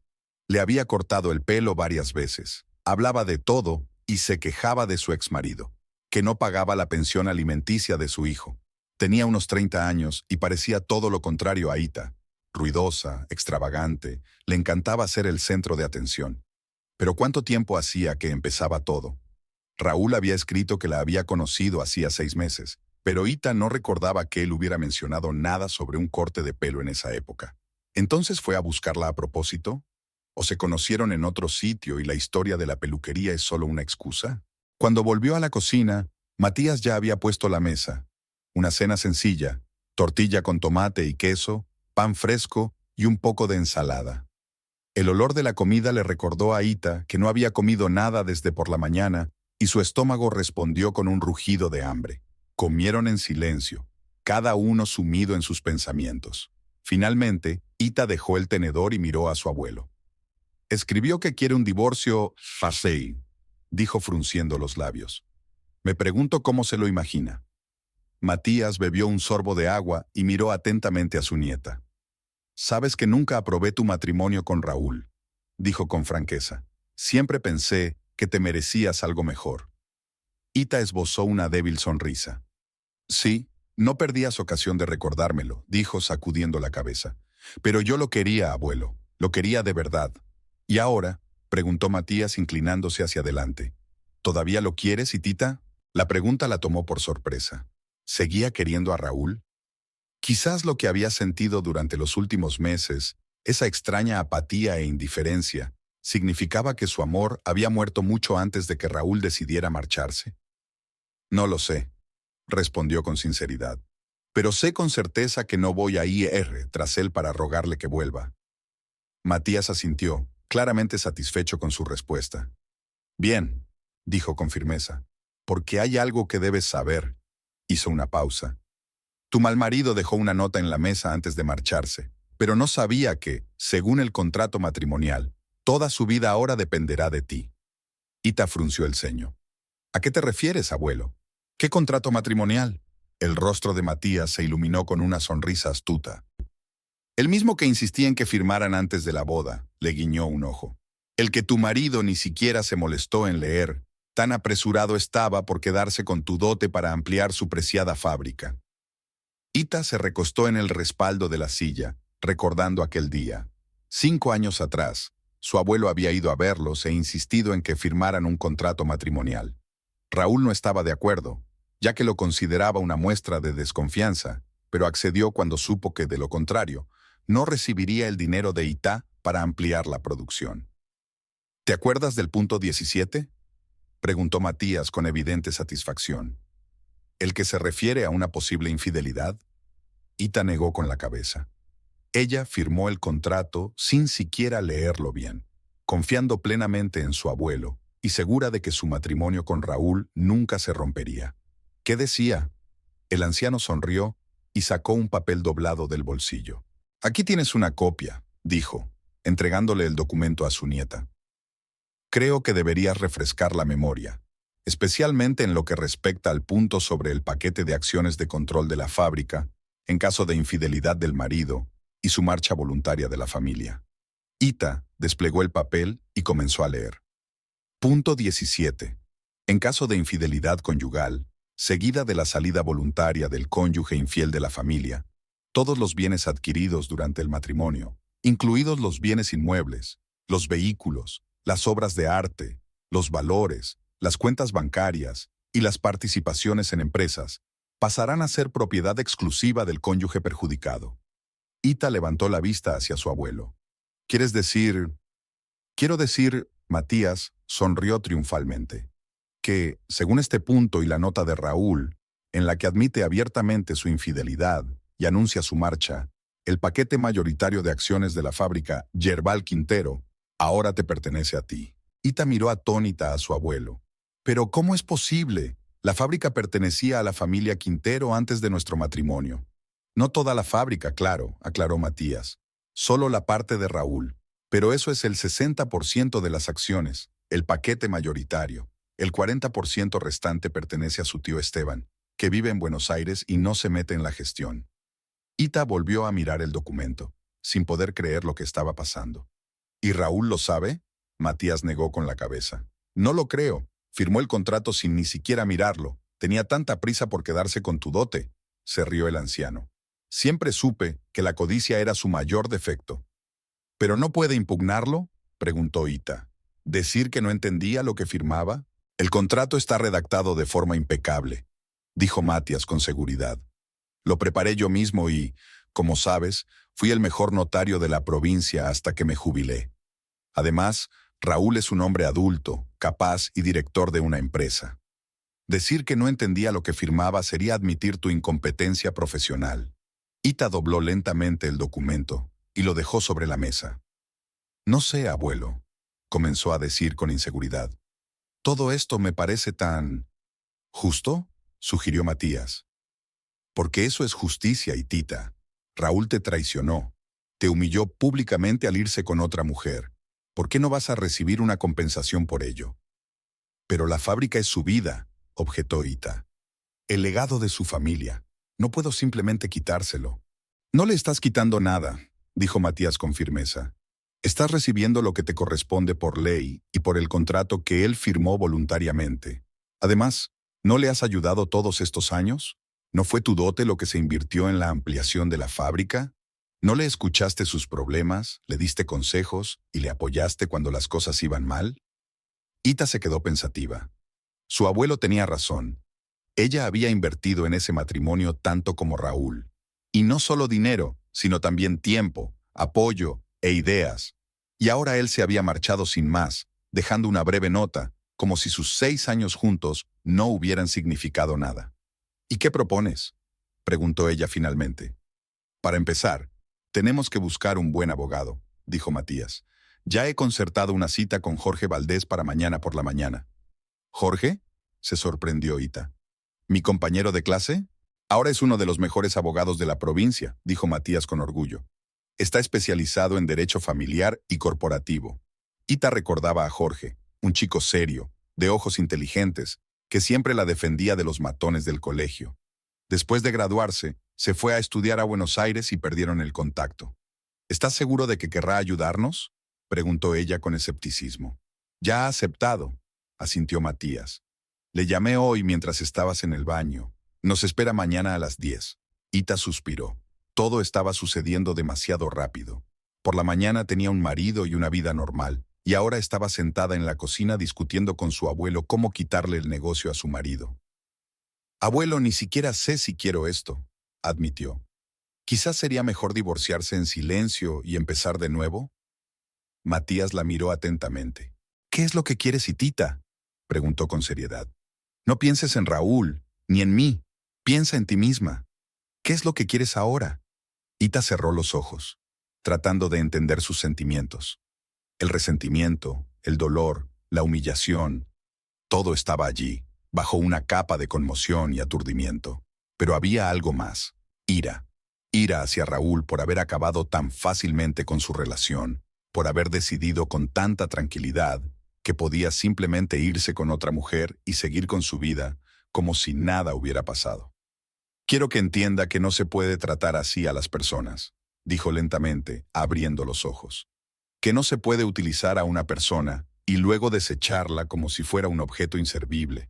Le había cortado el pelo varias veces. Hablaba de todo y se quejaba de su exmarido, que no pagaba la pensión alimenticia de su hijo. Tenía unos 30 años y parecía todo lo contrario a Ita. Ruidosa, extravagante, le encantaba ser el centro de atención. Pero ¿cuánto tiempo hacía que empezaba todo? Raúl había escrito que la había conocido hacía 6 meses, pero Ita no recordaba que él hubiera mencionado nada sobre un corte de pelo en esa época. ¿Entonces fue a buscarla a propósito? ¿O se conocieron en otro sitio y la historia de la peluquería es solo una excusa? Cuando volvió a la cocina, Matías ya había puesto la mesa. Una cena sencilla, tortilla con tomate y queso, pan fresco y un poco de ensalada. El olor de la comida le recordó a Ita que no había comido nada desde por la mañana y su estómago respondió con un rugido de hambre. Comieron en silencio, cada uno sumido en sus pensamientos. Finalmente, Ita dejó el tenedor y miró a su abuelo. Escribió que quiere un divorcio fácil, dijo frunciendo los labios. Me pregunto cómo se lo imagina. Matías bebió un sorbo de agua y miró atentamente a su nieta. Sabes que nunca aprobé tu matrimonio con Raúl, dijo con franqueza. Siempre pensé que te merecías algo mejor. Ita esbozó una débil sonrisa. Sí, no perdías ocasión de recordármelo, dijo sacudiendo la cabeza. Pero yo lo quería, abuelo, lo quería de verdad. ¿Y ahora? Preguntó Matías inclinándose hacia adelante. ¿Todavía lo quieres, Itita? La pregunta la tomó por sorpresa. ¿Seguía queriendo a Raúl? Quizás lo que había sentido durante los últimos meses, esa extraña apatía e indiferencia, significaba que su amor había muerto mucho antes de que Raúl decidiera marcharse. No lo sé, respondió con sinceridad. Pero sé con certeza que no voy a ir tras él para rogarle que vuelva. Matías asintió, claramente satisfecho con su respuesta. Bien, dijo con firmeza, porque hay algo que debes saber. Hizo una pausa. Tu mal marido dejó una nota en la mesa antes de marcharse, pero no sabía que, según el contrato matrimonial, toda su vida ahora dependerá de ti. Ita frunció el ceño. ¿A qué te refieres, abuelo? ¿Qué contrato matrimonial? El rostro de Matías se iluminó con una sonrisa astuta. El mismo que insistía en que firmaran antes de la boda, le guiñó un ojo. El que tu marido ni siquiera se molestó en leer, tan apresurado estaba por quedarse con tu dote para ampliar su preciada fábrica. Ita se recostó en el respaldo de la silla, recordando aquel día. 5 años atrás, su abuelo había ido a verlos e insistido en que firmaran un contrato matrimonial. Raúl no estaba de acuerdo, ya que lo consideraba una muestra de desconfianza, pero accedió cuando supo que, de lo contrario, no recibiría el dinero de Ita para ampliar la producción. ¿Te acuerdas del punto 17? Preguntó Matías con evidente satisfacción. ¿El que se refiere a una posible infidelidad? Ita negó con la cabeza. Ella firmó el contrato sin siquiera leerlo bien, confiando plenamente en su abuelo y segura de que su matrimonio con Raúl nunca se rompería. ¿Qué decía? El anciano sonrió y sacó un papel doblado del bolsillo. Aquí tienes una copia, dijo, entregándole el documento a su nieta. Creo que deberías refrescar la memoria, especialmente en lo que respecta al punto sobre el paquete de acciones de control de la fábrica, en caso de infidelidad del marido, y su marcha voluntaria de la familia. Ita desplegó el papel y comenzó a leer. Punto 17. En caso de infidelidad conyugal, seguida de la salida voluntaria del cónyuge infiel de la familia, todos los bienes adquiridos durante el matrimonio, incluidos los bienes inmuebles, los vehículos, las obras de arte, los valores, las cuentas bancarias y las participaciones en empresas, pasarán a ser propiedad exclusiva del cónyuge perjudicado. Ita levantó la vista hacia su abuelo. ¿Quieres decir? Quiero decir, Matías sonrió triunfalmente, que, según este punto y la nota de Raúl, en la que admite abiertamente su infidelidad y anuncia su marcha, El paquete mayoritario de acciones de la fábrica Yerbal Quintero ahora te pertenece a ti. Ita miró atónita a su abuelo. Pero ¿cómo es posible? La fábrica pertenecía a la familia Quintero antes de nuestro matrimonio. No toda la fábrica, claro, aclaró Matías. Solo la parte de Raúl. Pero eso es el 60% de las acciones, el paquete mayoritario. El 40% restante pertenece a su tío Esteban, que vive en Buenos Aires y no se mete en la gestión. Ita volvió a mirar el documento, sin poder creer lo que estaba pasando. ¿Y Raúl lo sabe? Matías negó con la cabeza. No lo creo. Firmó el contrato sin ni siquiera mirarlo. Tenía tanta prisa por quedarse con tu dote. Se rió el anciano. Siempre supe que la codicia era su mayor defecto. ¿Pero no puede impugnarlo? Preguntó Ita. ¿Decir que no entendía lo que firmaba? El contrato está redactado de forma impecable, dijo Matías con seguridad. Lo preparé yo mismo y, como sabes, fui el mejor notario de la provincia hasta que me jubilé. Además, Raúl es un hombre adulto, capaz y director de una empresa. Decir que no entendía lo que firmaba sería admitir tu incompetencia profesional. Ita dobló lentamente el documento y lo dejó sobre la mesa. No sé, abuelo, comenzó a decir con inseguridad. Todo esto me parece tan... ¿Justo? Sugirió Matías. Porque eso es justicia, Itita. Raúl te traicionó. Te humilló públicamente al irse con otra mujer. ¿Por qué no vas a recibir una compensación por ello? Pero la fábrica es su vida, objetó Ita. El legado de su familia. No puedo simplemente quitárselo. No le estás quitando nada, dijo Matías con firmeza. Estás recibiendo lo que te corresponde por ley y por el contrato que él firmó voluntariamente. Además, ¿no le has ayudado todos estos años? ¿No fue tu dote lo que se invirtió en la ampliación de la fábrica? ¿No le escuchaste sus problemas, le diste consejos y le apoyaste cuando las cosas iban mal? Ita se quedó pensativa. Su abuelo tenía razón. Ella había invertido en ese matrimonio tanto como Raúl. Y no solo dinero, sino también tiempo, apoyo e ideas. Y ahora él se había marchado sin más, dejando una breve nota, como si sus 6 años juntos no hubieran significado nada. ¿Y qué propones?, preguntó ella finalmente. Para empezar, tenemos que buscar un buen abogado, dijo Matías. Ya he concertado una cita con Jorge Valdés para mañana por la mañana. ¿Jorge?, se sorprendió Ita. ¿Mi compañero de clase? Ahora es uno de los mejores abogados de la provincia, dijo Matías con orgullo. Está especializado en derecho familiar y corporativo. Ita recordaba a Jorge, un chico serio, de ojos inteligentes, que siempre la defendía de los matones del colegio. Después de graduarse, se fue a estudiar a Buenos Aires y perdieron el contacto. ¿Estás seguro de que querrá ayudarnos?, preguntó ella con escepticismo. Ya ha aceptado, asintió Matías. Le llamé hoy mientras estabas en el baño. Nos espera mañana a las 10. Ita suspiró. Todo estaba sucediendo demasiado rápido. Por la mañana tenía un marido y una vida normal, y ahora estaba sentada en la cocina discutiendo con su abuelo cómo quitarle el negocio a su marido. Abuelo, ni siquiera sé si quiero esto, admitió. Quizás sería mejor divorciarse en silencio y empezar de nuevo. Matías la miró atentamente. ¿Qué es lo que quieres, Itita?, preguntó con seriedad. No pienses en Raúl, ni en mí. Piensa en ti misma. ¿Qué es lo que quieres ahora? Ita cerró los ojos, tratando de entender sus sentimientos. El resentimiento, el dolor, la humillación, todo estaba allí, bajo una capa de conmoción y aturdimiento. Pero había algo más, ira. Ira hacia Raúl por haber acabado tan fácilmente con su relación, por haber decidido con tanta tranquilidad que podía simplemente irse con otra mujer y seguir con su vida como si nada hubiera pasado. Quiero que entienda que no se puede tratar así a las personas, dijo lentamente, abriendo los ojos. Que no se puede utilizar a una persona y luego desecharla como si fuera un objeto inservible.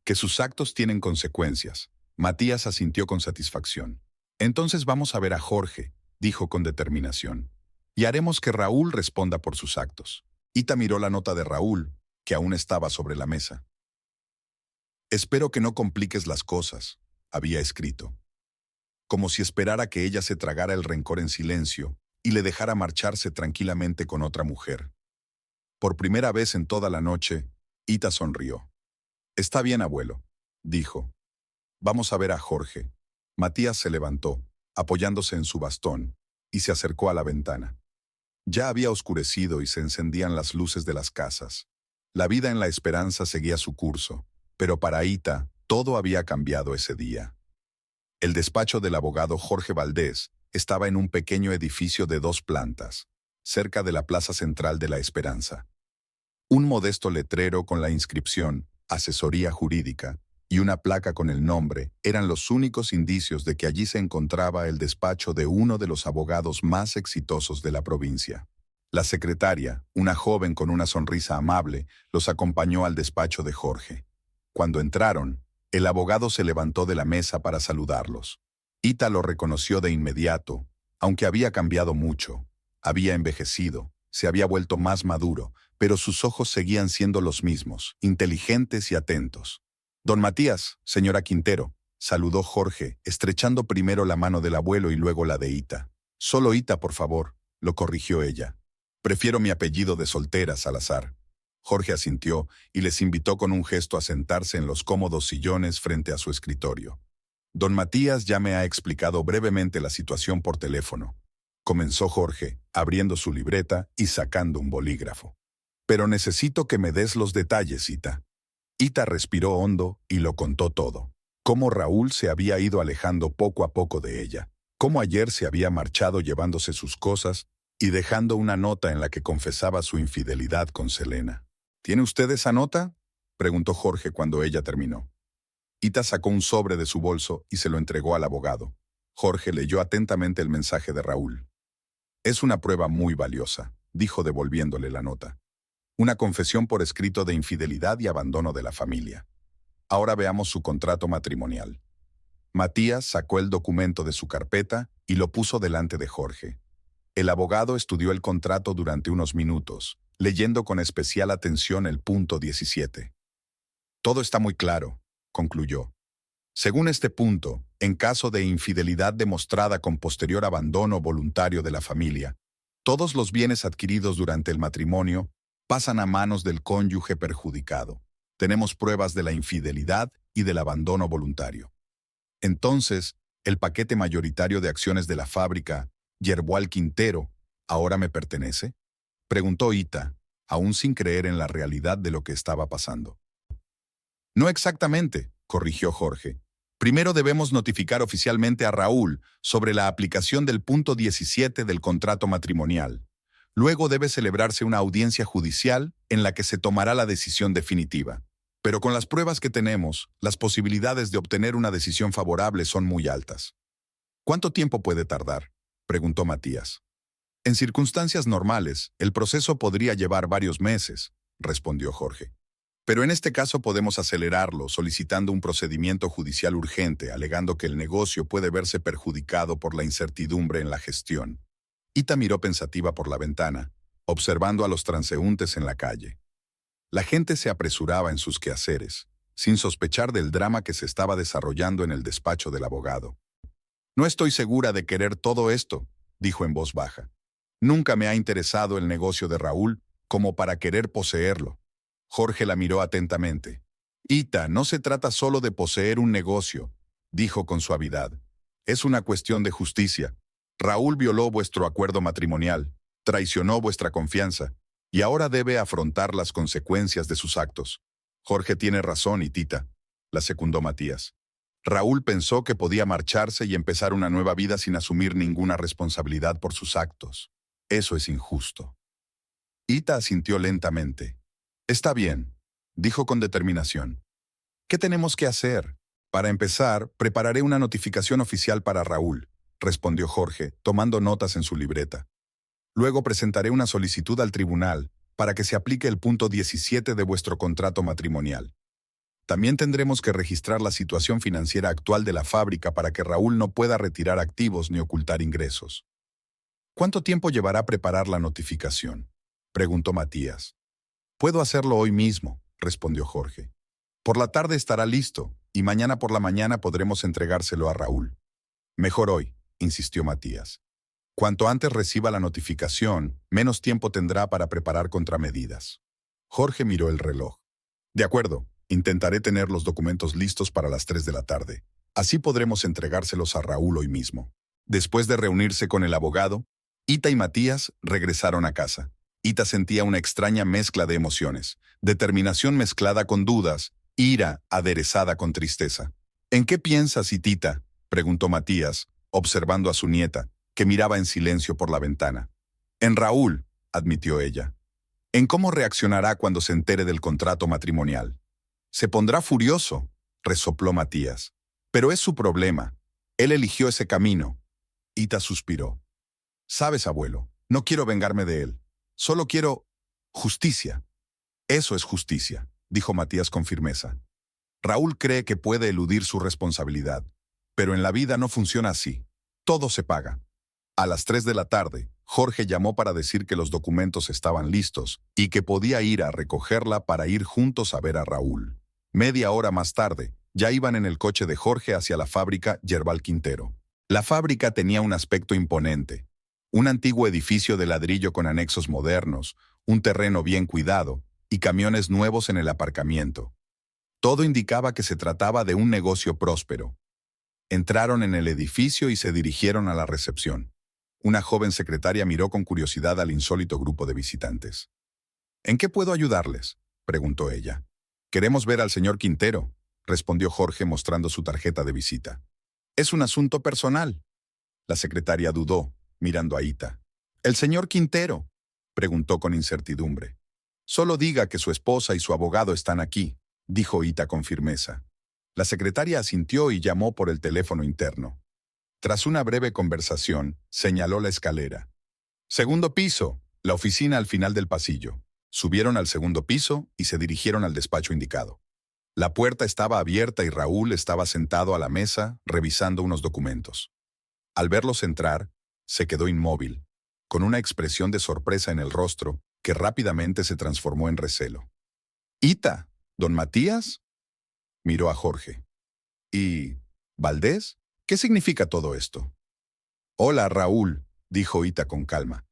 Que sus actos tienen consecuencias. Matías asintió con satisfacción. Entonces vamos a ver a Jorge, dijo con determinación. Y haremos que Raúl responda por sus actos. Ita miró la nota de Raúl, que aún estaba sobre la mesa. Espero que no compliques las cosas, había escrito. Como si esperara que ella se tragara el rencor en silencio y le dejara marcharse tranquilamente con otra mujer. Por primera vez en toda la noche, Ita sonrió. Está bien, abuelo, dijo. Vamos a ver a Jorge. Matías se levantó, apoyándose en su bastón, y se acercó a la ventana. Ya había oscurecido y se encendían las luces de las casas. La vida en La Esperanza seguía su curso, pero para Ita todo había cambiado ese día. El despacho del abogado Jorge Valdés estaba en un pequeño edificio de 2 plantas, cerca de la plaza central de La Esperanza. Un modesto letrero con la inscripción Asesoría Jurídica y una placa con el nombre eran los únicos indicios de que allí se encontraba el despacho de uno de los abogados más exitosos de la provincia. La secretaria, una joven con una sonrisa amable, los acompañó al despacho de Jorge. Cuando entraron, el abogado se levantó de la mesa para saludarlos. Ita lo reconoció de inmediato, aunque había cambiado mucho. Había envejecido, se había vuelto más maduro, pero sus ojos seguían siendo los mismos, inteligentes y atentos. «Don Matías, señora Quintero», saludó Jorge, estrechando primero la mano del abuelo y luego la de Ita. «Solo Ita, por favor», lo corrigió ella. «Prefiero mi apellido de soltera, Salazar». Jorge asintió y les invitó con un gesto a sentarse en los cómodos sillones frente a su escritorio. «Don Matías ya me ha explicado brevemente la situación por teléfono», comenzó Jorge, abriendo su libreta y sacando un bolígrafo. «Pero necesito que me des los detalles, Ita». Ita respiró hondo y lo contó todo. Cómo Raúl se había ido alejando poco a poco de ella. Cómo ayer se había marchado llevándose sus cosas y dejando una nota en la que confesaba su infidelidad con Selena. «¿Tiene usted esa nota?», preguntó Jorge cuando ella terminó. Ita sacó un sobre de su bolso y se lo entregó al abogado. Jorge leyó atentamente el mensaje de Raúl. «Es una prueba muy valiosa», dijo devolviéndole la nota. «Una confesión por escrito de infidelidad y abandono de la familia. Ahora veamos su contrato matrimonial». Matías sacó el documento de su carpeta y lo puso delante de Jorge. El abogado estudió el contrato durante unos minutos, leyendo con especial atención el punto 17. «Todo está muy claro», concluyó. «Según este punto, en caso de infidelidad demostrada con posterior abandono voluntario de la familia, todos los bienes adquiridos durante el matrimonio pasan a manos del cónyuge perjudicado. Tenemos pruebas de la infidelidad y del abandono voluntario. Entonces, el paquete mayoritario de acciones de la fábrica, Yerboal Quintero, ¿ahora me pertenece?», preguntó Ita, aún sin creer en la realidad de lo que estaba pasando. «No exactamente», corrigió Jorge. «Primero debemos notificar oficialmente a Raúl sobre la aplicación del punto 17 del contrato matrimonial. Luego debe celebrarse una audiencia judicial en la que se tomará la decisión definitiva. Pero con las pruebas que tenemos, las posibilidades de obtener una decisión favorable son muy altas». «¿Cuánto tiempo puede tardar?», preguntó Matías. «En circunstancias normales, el proceso podría llevar varios meses», respondió Jorge. «Pero en este caso podemos acelerarlo solicitando un procedimiento judicial urgente, alegando que el negocio puede verse perjudicado por la incertidumbre en la gestión». Ita miró pensativa por la ventana, observando a los transeúntes en la calle. La gente se apresuraba en sus quehaceres, sin sospechar del drama que se estaba desarrollando en el despacho del abogado. «No estoy segura de querer todo esto», dijo en voz baja. «Nunca me ha interesado el negocio de Raúl como para querer poseerlo». Jorge la miró atentamente. «Ita, no se trata solo de poseer un negocio», dijo con suavidad. «Es una cuestión de justicia. Raúl violó vuestro acuerdo matrimonial, traicionó vuestra confianza, y ahora debe afrontar las consecuencias de sus actos». «Jorge tiene razón, Itita», la secundó Matías. «Raúl pensó que podía marcharse y empezar una nueva vida sin asumir ninguna responsabilidad por sus actos. Eso es injusto». Ita asintió lentamente. «Está bien», dijo con determinación. «¿Qué tenemos que hacer?» «Para empezar, prepararé una notificación oficial para Raúl», respondió Jorge, tomando notas en su libreta. «Luego presentaré una solicitud al tribunal para que se aplique el punto 17 de vuestro contrato matrimonial. También tendremos que registrar la situación financiera actual de la fábrica para que Raúl no pueda retirar activos ni ocultar ingresos». «¿Cuánto tiempo llevará preparar la notificación?», preguntó Matías. «Puedo hacerlo hoy mismo», respondió Jorge. «Por la tarde estará listo y mañana por la mañana podremos entregárselo a Raúl». «Mejor hoy», insistió Matías. «Cuanto antes reciba la notificación, menos tiempo tendrá para preparar contramedidas». Jorge miró el reloj. «De acuerdo, intentaré tener los documentos listos para las 3 de la tarde. Así podremos entregárselos a Raúl hoy mismo». Después de reunirse con el abogado, Ita y Matías regresaron a casa. Ita sentía una extraña mezcla de emociones, determinación mezclada con dudas, ira aderezada con tristeza. ¿En qué piensas, Itita?, preguntó Matías, observando a su nieta, que miraba en silencio por la ventana. En Raúl, admitió ella. En cómo reaccionará cuando se entere del contrato matrimonial. Se pondrá furioso, resopló Matías. Pero es su problema. Él eligió ese camino. Ita suspiró. Sabes, abuelo, no quiero vengarme de él. Solo quiero justicia. Eso es justicia, dijo Matías con firmeza. Raúl cree que puede eludir su responsabilidad, pero en la vida no funciona así. Todo se paga. A las 3 de la tarde, Jorge llamó para decir que los documentos estaban listos y que podía ir a recogerla para ir juntos a ver a Raúl. Media hora más tarde, ya iban en el coche de Jorge hacia la fábrica Yerbal Quintero. La fábrica tenía un aspecto imponente. Un antiguo edificio de ladrillo con anexos modernos, un terreno bien cuidado y camiones nuevos en el aparcamiento. Todo indicaba que se trataba de un negocio próspero. Entraron en el edificio y se dirigieron a la recepción. Una joven secretaria miró con curiosidad al insólito grupo de visitantes. ¿En qué puedo ayudarles?, preguntó ella. Queremos ver al señor Quintero, respondió Jorge mostrando su tarjeta de visita. Es un asunto personal. La secretaria dudó, mirando a Ita. ¿El señor Quintero?, preguntó con incertidumbre. Solo diga que su esposa y su abogado están aquí, dijo Ita con firmeza. La secretaria asintió y llamó por el teléfono interno. Tras una breve conversación, señaló la escalera. Segundo piso, la oficina al final del pasillo. Subieron al segundo piso y se dirigieron al despacho indicado. La puerta estaba abierta y Raúl estaba sentado a la mesa, revisando unos documentos. Al verlos entrar, se quedó inmóvil, con una expresión de sorpresa en el rostro que rápidamente se transformó en recelo. «Ita, ¿don Matías?», miró a Jorge. «¿Y Valdés? ¿Qué significa todo esto?». «Hola, Raúl», dijo Ita con calma.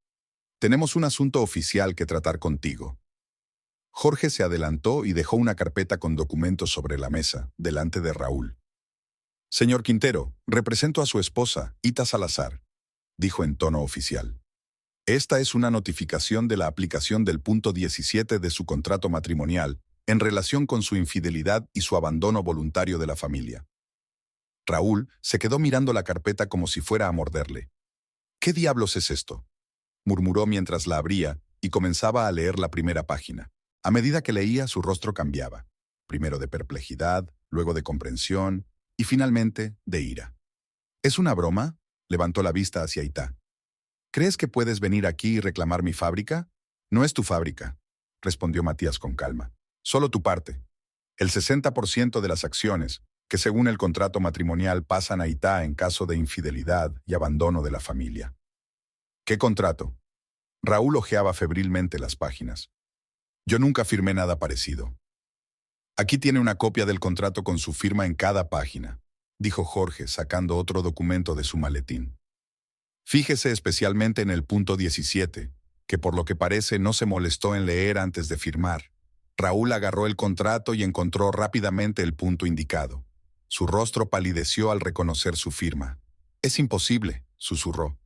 «Tenemos un asunto oficial que tratar contigo». Jorge se adelantó y dejó una carpeta con documentos sobre la mesa, delante de Raúl. «Señor Quintero, represento a su esposa, Ita Salazar», dijo en tono oficial. «Esta es una notificación de la aplicación del punto 17 de su contrato matrimonial en relación con su infidelidad y su abandono voluntario de la familia». Raúl se quedó mirando la carpeta como si fuera a morderle. «¿Qué diablos es esto?», murmuró mientras la abría y comenzaba a leer la primera página. A medida que leía, su rostro cambiaba, primero de perplejidad, luego de comprensión y finalmente de ira. «¿Es una broma?», levantó la vista hacia Ita. «¿Crees que puedes venir aquí y reclamar mi fábrica?». «No es tu fábrica», respondió Matías con calma. «Solo tu parte. El 60% de las acciones, que según el contrato matrimonial pasan a Ita en caso de infidelidad y abandono de la familia». «¿Qué contrato?». Raúl hojeaba febrilmente las páginas. «Yo nunca firmé nada parecido». «Aquí tiene una copia del contrato con su firma en cada página», dijo Jorge, sacando otro documento de su maletín. «Fíjese especialmente en el punto 17, que por lo que parece no se molestó en leer antes de firmar». Raúl agarró el contrato y encontró rápidamente el punto indicado. Su rostro palideció al reconocer su firma. «Es imposible», susurró.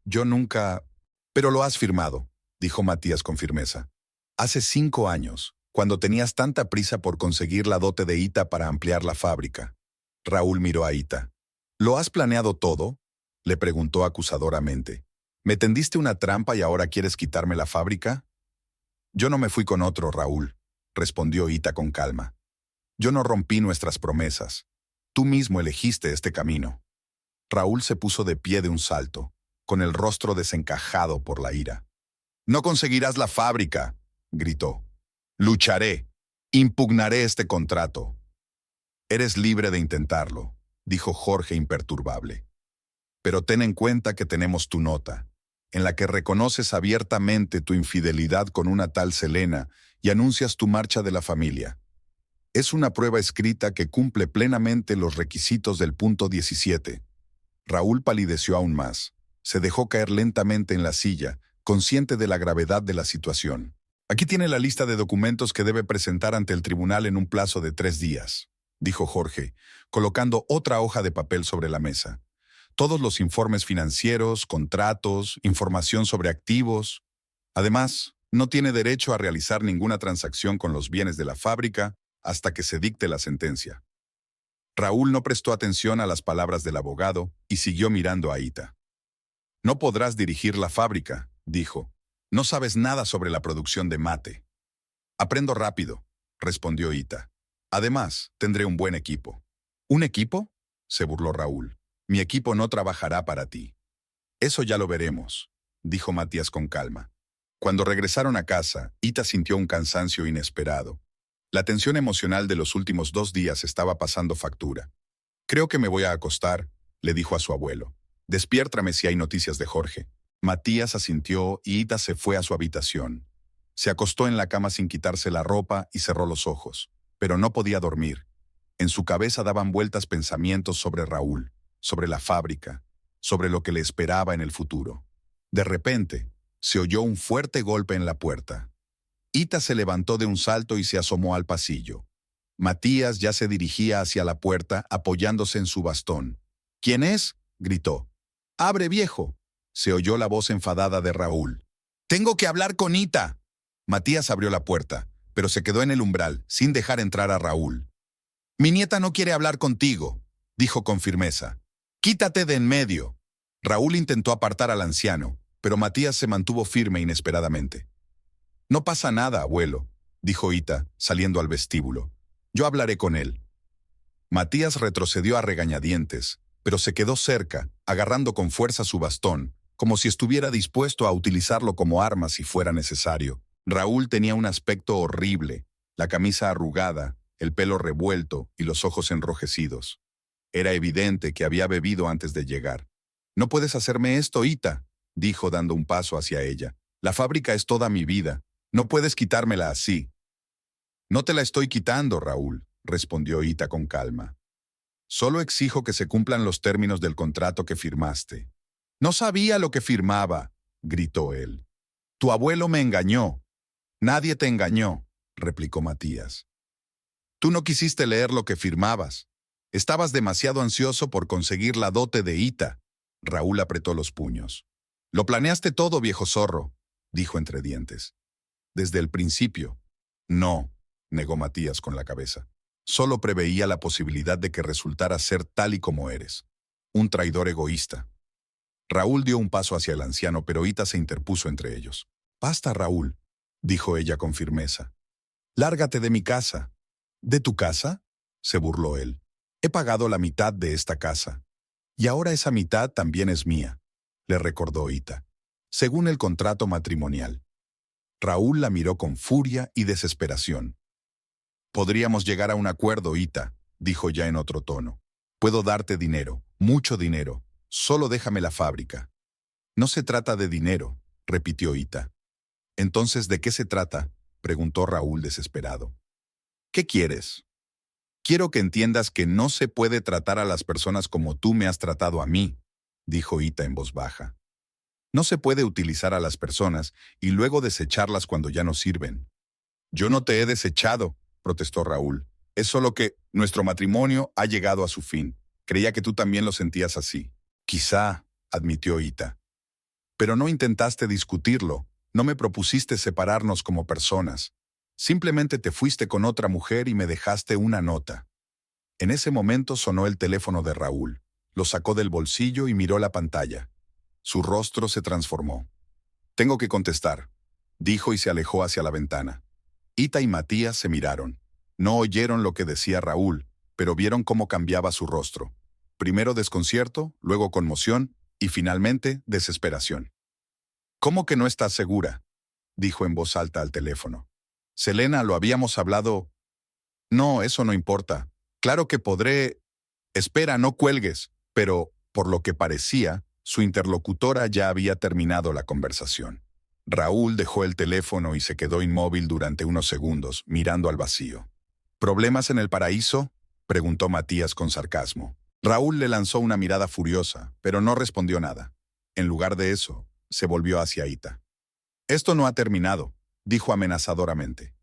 «Yo nunca...». «Pero lo has firmado», dijo Matías con firmeza. «Hace 5 años, cuando tenías tanta prisa por conseguir la dote de Ita para ampliar la fábrica». Raúl miró a Ita. «¿Lo has planeado todo?», le preguntó acusadoramente. «¿Me tendiste una trampa y ahora quieres quitarme la fábrica?». «Yo no me fui con otro, Raúl», respondió Ita con calma. «Yo no rompí nuestras promesas. Tú mismo elegiste este camino». Raúl se puso de pie de un salto, con el rostro desencajado por la ira. «No conseguirás la fábrica», gritó. «Lucharé. Impugnaré este contrato». «Eres libre de intentarlo», dijo Jorge imperturbable. «Pero ten en cuenta que tenemos tu nota, en la que reconoces abiertamente tu infidelidad con una tal Selena y anuncias tu marcha de la familia. Es una prueba escrita que cumple plenamente los requisitos del punto 17. Raúl palideció aún más. Se dejó caer lentamente en la silla, consciente de la gravedad de la situación. «Aquí tiene la lista de documentos que debe presentar ante el tribunal en un plazo de 3 días», dijo Jorge, colocando otra hoja de papel sobre la mesa. Todos los informes financieros, contratos, información sobre activos. Además, no tiene derecho a realizar ninguna transacción con los bienes de la fábrica hasta que se dicte la sentencia. Raúl no prestó atención a las palabras del abogado y siguió mirando a Ita. No podrás dirigir la fábrica, dijo. No sabes nada sobre la producción de mate. Aprendo rápido, respondió Ita. Además, tendré un buen equipo. ¿Un equipo?, se burló Raúl. Mi equipo no trabajará para ti. Eso ya lo veremos, dijo Matías con calma. Cuando regresaron a casa, Ita sintió un cansancio inesperado. La tensión emocional de los últimos 2 días estaba pasando factura. Creo que me voy a acostar, le dijo a su abuelo. Despiértame si hay noticias de Jorge. Matías asintió y Ita se fue a su habitación. Se acostó en la cama sin quitarse la ropa y cerró los ojos, pero no podía dormir. En su cabeza daban vueltas pensamientos sobre Raúl, sobre la fábrica, sobre lo que le esperaba en el futuro. De repente, se oyó un fuerte golpe en la puerta. Ita se levantó de un salto y se asomó al pasillo. Matías ya se dirigía hacia la puerta apoyándose en su bastón. ¿Quién es?, gritó. «¡Abre, viejo!», se oyó la voz enfadada de Raúl. «Tengo que hablar con Ita». Matías abrió la puerta, pero se quedó en el umbral, sin dejar entrar a Raúl. «Mi nieta no quiere hablar contigo», dijo con firmeza. «Quítate de en medio». Raúl intentó apartar al anciano, pero Matías se mantuvo firme inesperadamente. «No pasa nada, abuelo», dijo Ita, saliendo al vestíbulo. «Yo hablaré con él». Matías retrocedió a regañadientes, pero se quedó cerca, agarrando con fuerza su bastón, como si estuviera dispuesto a utilizarlo como arma si fuera necesario. Raúl tenía un aspecto horrible, la camisa arrugada, el pelo revuelto y los ojos enrojecidos. Era evidente que había bebido antes de llegar. «No puedes hacerme esto, Ita», dijo dando un paso hacia ella. «La fábrica es toda mi vida. No puedes quitármela así». «No te la estoy quitando, Raúl», respondió Ita con calma. «Solo exijo que se cumplan los términos del contrato que firmaste». «No sabía lo que firmaba», gritó él. «Tu abuelo me engañó». «Nadie te engañó», replicó Matías. «Tú no quisiste leer lo que firmabas. Estabas demasiado ansioso por conseguir la dote de Ita». Raúl apretó los puños. «Lo planeaste todo, viejo zorro», dijo entre dientes. «Desde el principio». «No», negó Matías con la cabeza. «Solo preveía la posibilidad de que resultara ser tal y como eres. Un traidor egoísta». Raúl dio un paso hacia el anciano, pero Ita se interpuso entre ellos. «Basta, Raúl», dijo ella con firmeza. «Lárgate de mi casa». «¿De tu casa?», se burló él. «He pagado la mitad de esta casa. Y ahora esa mitad también es mía», le recordó Ita, «según el contrato matrimonial». Raúl la miró con furia y desesperación. «Podríamos llegar a un acuerdo, Ita», dijo ya en otro tono. «Puedo darte dinero, mucho dinero. Solo déjame la fábrica». «No se trata de dinero», repitió Ita. «Entonces, ¿de qué se trata?», preguntó Raúl desesperado. «¿Qué quieres?». «Quiero que entiendas que no se puede tratar a las personas como tú me has tratado a mí», dijo Ita en voz baja. «No se puede utilizar a las personas y luego desecharlas cuando ya no sirven». «Yo no te he desechado», protestó Raúl. «Es solo que nuestro matrimonio ha llegado a su fin. Creía que tú también lo sentías así». «Quizá», admitió Ita. «Pero no intentaste discutirlo, no me propusiste separarnos como personas. Simplemente te fuiste con otra mujer y me dejaste una nota». En ese momento sonó el teléfono de Raúl. Lo sacó del bolsillo y miró la pantalla. Su rostro se transformó. «Tengo que contestar», dijo y se alejó hacia la ventana. Ita y Matías se miraron. No oyeron lo que decía Raúl, pero vieron cómo cambiaba su rostro. Primero desconcierto, luego conmoción y finalmente desesperación. «¿Cómo que no estás segura?», dijo en voz alta al teléfono. «Selena, lo habíamos hablado». «No, eso no importa. Claro que podré...». «Espera, no cuelgues». Pero, por lo que parecía, su interlocutora ya había terminado la conversación. Raúl dejó el teléfono y se quedó inmóvil durante unos segundos, mirando al vacío. «¿Problemas en el paraíso?», preguntó Matías con sarcasmo. Raúl le lanzó una mirada furiosa, pero no respondió nada. En lugar de eso, se volvió hacia Ita. «Esto no ha terminado», dijo amenazadoramente.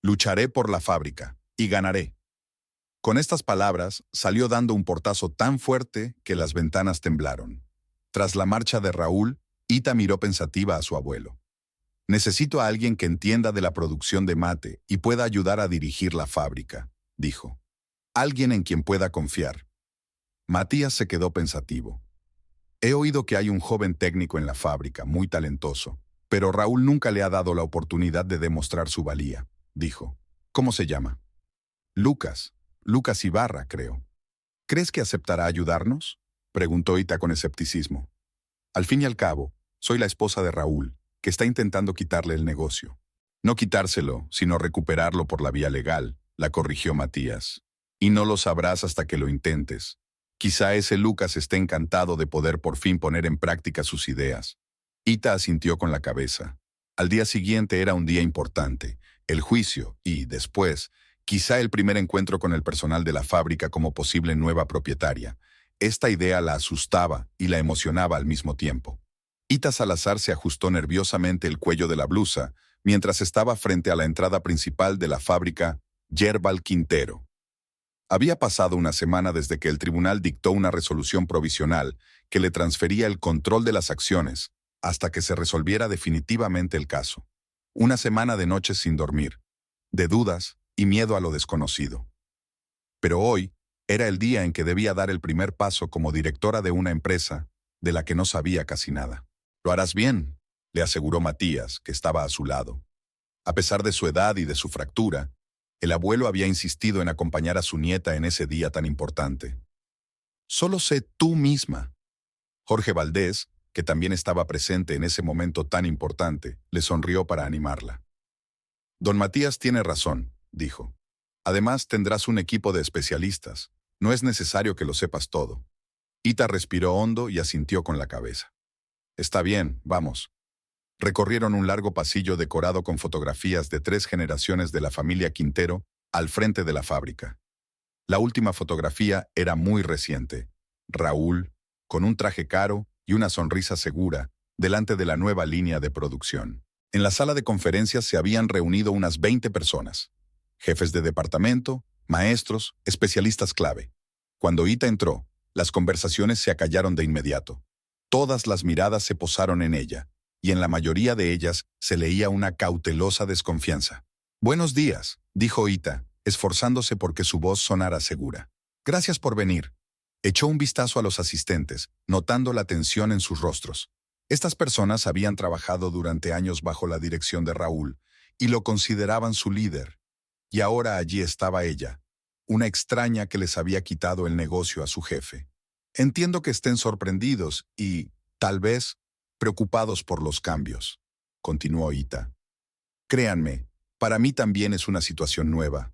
«Lucharé por la fábrica, y ganaré». Con estas palabras, salió dando un portazo tan fuerte que las ventanas temblaron. Tras la marcha de Raúl, Ita miró pensativa a su abuelo. Necesito a alguien que entienda de la producción de mate y pueda ayudar a dirigir la fábrica, dijo. Alguien en quien pueda confiar. Matías se quedó pensativo. He oído que hay un joven técnico en la fábrica, muy talentoso, pero Raúl nunca le ha dado la oportunidad de demostrar su valía, dijo. ¿Cómo se llama? Lucas. Lucas Ibarra, creo. ¿Crees que aceptará ayudarnos? Preguntó Ita con escepticismo. Al fin y al cabo, soy la esposa de Raúl, que está intentando quitarle el negocio. No quitárselo, sino recuperarlo por la vía legal, la corrigió Matías. Y no lo sabrás hasta que lo intentes. Quizá ese Lucas esté encantado de poder por fin poner en práctica sus ideas. Ita asintió con la cabeza. Al día siguiente era un día importante, el juicio y, después, quizá el primer encuentro con el personal de la fábrica como posible nueva propietaria. Esta idea la asustaba y la emocionaba al mismo tiempo. Ita Salazar se ajustó nerviosamente el cuello de la blusa mientras estaba frente a la entrada principal de la fábrica Yerbal Quintero. Había pasado una semana desde que el tribunal dictó una resolución provisional que le transfería el control de las acciones hasta que se resolviera definitivamente el caso. Una semana de noches sin dormir, de dudas y miedo a lo desconocido. Pero hoy era el día en que debía dar el primer paso como directora de una empresa de la que no sabía casi nada. Lo harás bien, le aseguró Matías, que estaba a su lado. A pesar de su edad y de su fractura, el abuelo había insistido en acompañar a su nieta en ese día tan importante. Solo sé tú misma. Jorge Valdés, que también estaba presente en ese momento tan importante, le sonrió para animarla. Don Matías tiene razón, dijo. Además, tendrás un equipo de especialistas. No es necesario que lo sepas todo. Ita respiró hondo y asintió con la cabeza. Está bien, vamos. Recorrieron un largo pasillo decorado con fotografías de 3 generaciones de la familia Quintero al frente de la fábrica. La última fotografía era muy reciente. Raúl, con un traje caro y una sonrisa segura, delante de la nueva línea de producción. En la sala de conferencias se habían reunido unas 20 personas. Jefes de departamento, maestros, especialistas clave. Cuando Ita entró, las conversaciones se acallaron de inmediato. Todas las miradas se posaron en ella, y en la mayoría de ellas se leía una cautelosa desconfianza. «Buenos días», dijo Ita, esforzándose porque su voz sonara segura. «Gracias por venir». Echó un vistazo a los asistentes, notando la tensión en sus rostros. Estas personas habían trabajado durante años bajo la dirección de Raúl, y lo consideraban su líder. Y ahora allí estaba ella, una extraña que les había quitado el negocio a su jefe. Entiendo que estén sorprendidos y, tal vez, preocupados por los cambios, continuó Ita. Créanme, para mí también es una situación nueva.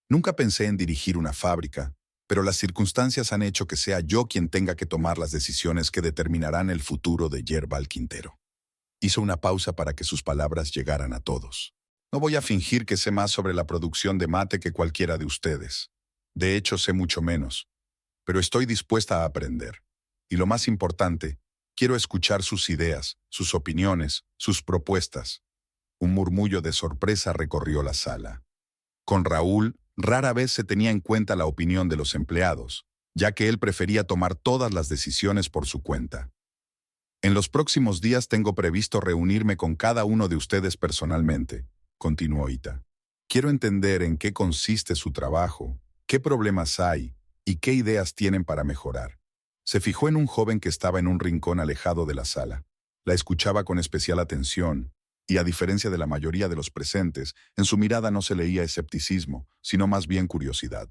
Nunca pensé en dirigir una fábrica, pero las circunstancias han hecho que sea yo quien tenga que tomar las decisiones que determinarán el futuro de Yerbal Quintero. Hizo una pausa para que sus palabras llegaran a todos. No voy a fingir que sé más sobre la producción de mate que cualquiera de ustedes. De hecho, sé mucho menos. Pero estoy dispuesta a aprender. Y lo más importante, quiero escuchar sus ideas, sus opiniones, sus propuestas. Un murmullo de sorpresa recorrió la sala. Con Raúl, rara vez se tenía en cuenta la opinión de los empleados, ya que él prefería tomar todas las decisiones por su cuenta. En los próximos días tengo previsto reunirme con cada uno de ustedes personalmente, continuó Ita. Quiero entender en qué consiste su trabajo, qué problemas hay y qué ideas tienen para mejorar. Se fijó en un joven que estaba en un rincón alejado de la sala. La escuchaba con especial atención, y a diferencia de la mayoría de los presentes, en su mirada no se leía escepticismo, sino más bien curiosidad.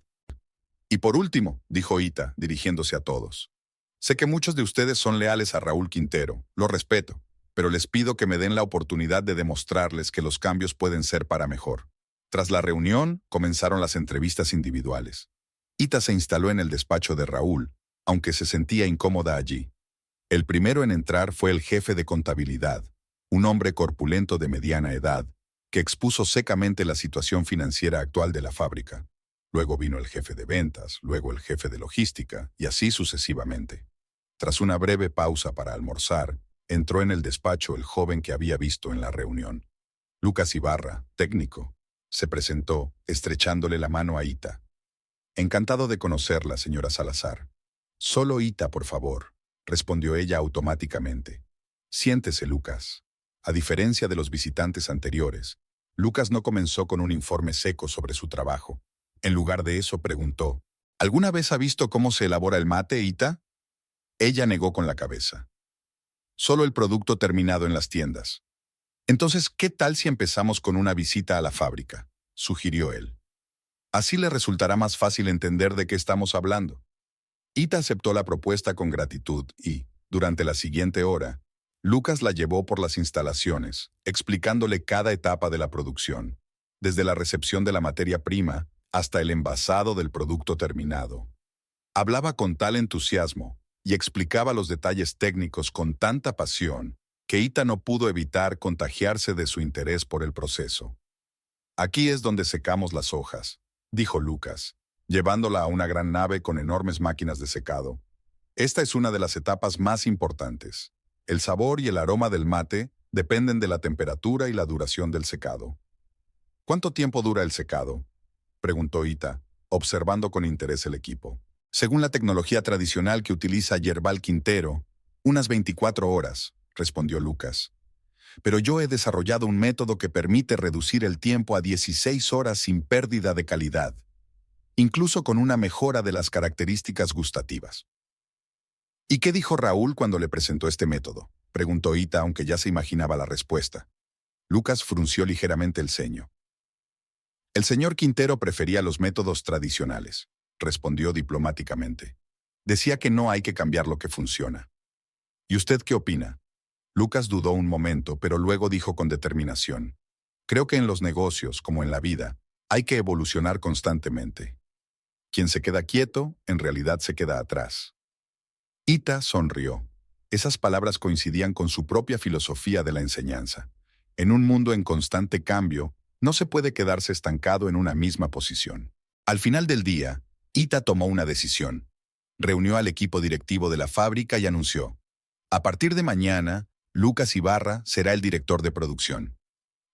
Y por último, dijo Ita, dirigiéndose a todos. Sé que muchos de ustedes son leales a Raúl Quintero, lo respeto, pero les pido que me den la oportunidad de demostrarles que los cambios pueden ser para mejor. Tras la reunión, comenzaron las entrevistas individuales. Ita se instaló en el despacho de Raúl, aunque se sentía incómoda allí. El primero en entrar fue el jefe de contabilidad, un hombre corpulento de mediana edad, que expuso secamente la situación financiera actual de la fábrica. Luego vino el jefe de ventas, luego el jefe de logística, y así sucesivamente. Tras una breve pausa para almorzar, entró en el despacho el joven que había visto en la reunión. Lucas Ibarra, técnico, se presentó, estrechándole la mano a Ita. Encantado de conocerla, señora Salazar. Solo Ita, por favor, respondió ella automáticamente. Siéntese, Lucas. A diferencia de los visitantes anteriores, Lucas no comenzó con un informe seco sobre su trabajo. En lugar de eso, preguntó, ¿alguna vez ha visto cómo se elabora el mate, Ita? Ella negó con la cabeza. Solo el producto terminado en las tiendas. Entonces, ¿qué tal si empezamos con una visita a la fábrica?, sugirió él. Así le resultará más fácil entender de qué estamos hablando. Ita aceptó la propuesta con gratitud y, durante la siguiente hora, Lucas la llevó por las instalaciones, explicándole cada etapa de la producción, desde la recepción de la materia prima hasta el envasado del producto terminado. Hablaba con tal entusiasmo y explicaba los detalles técnicos con tanta pasión que Ita no pudo evitar contagiarse de su interés por el proceso. Aquí es donde secamos las hojas, dijo Lucas, llevándola a una gran nave con enormes máquinas de secado. Esta es una de las etapas más importantes. El sabor y el aroma del mate dependen de la temperatura y la duración del secado. ¿Cuánto tiempo dura el secado?, preguntó Ita, observando con interés el equipo. Según la tecnología tradicional que utiliza Yerbal Quintero, unas 24 horas, respondió Lucas. Pero yo he desarrollado un método que permite reducir el tiempo a 16 horas sin pérdida de calidad, incluso con una mejora de las características gustativas. ¿Y qué dijo Raúl cuando le presentó este método?, preguntó Ita, aunque ya se imaginaba la respuesta. Lucas frunció ligeramente el ceño. El señor Quintero prefería los métodos tradicionales, respondió diplomáticamente. Decía que no hay que cambiar lo que funciona. ¿Y usted qué opina? Lucas dudó un momento, pero luego dijo con determinación. Creo que en los negocios, como en la vida, hay que evolucionar constantemente. Quien se queda quieto, en realidad se queda atrás. Ita sonrió. Esas palabras coincidían con su propia filosofía de la enseñanza. En un mundo en constante cambio, no se puede quedarse estancado en una misma posición. Al final del día, Ita tomó una decisión. Reunió al equipo directivo de la fábrica y anunció: a partir de mañana, Lucas Ibarra será el director de producción.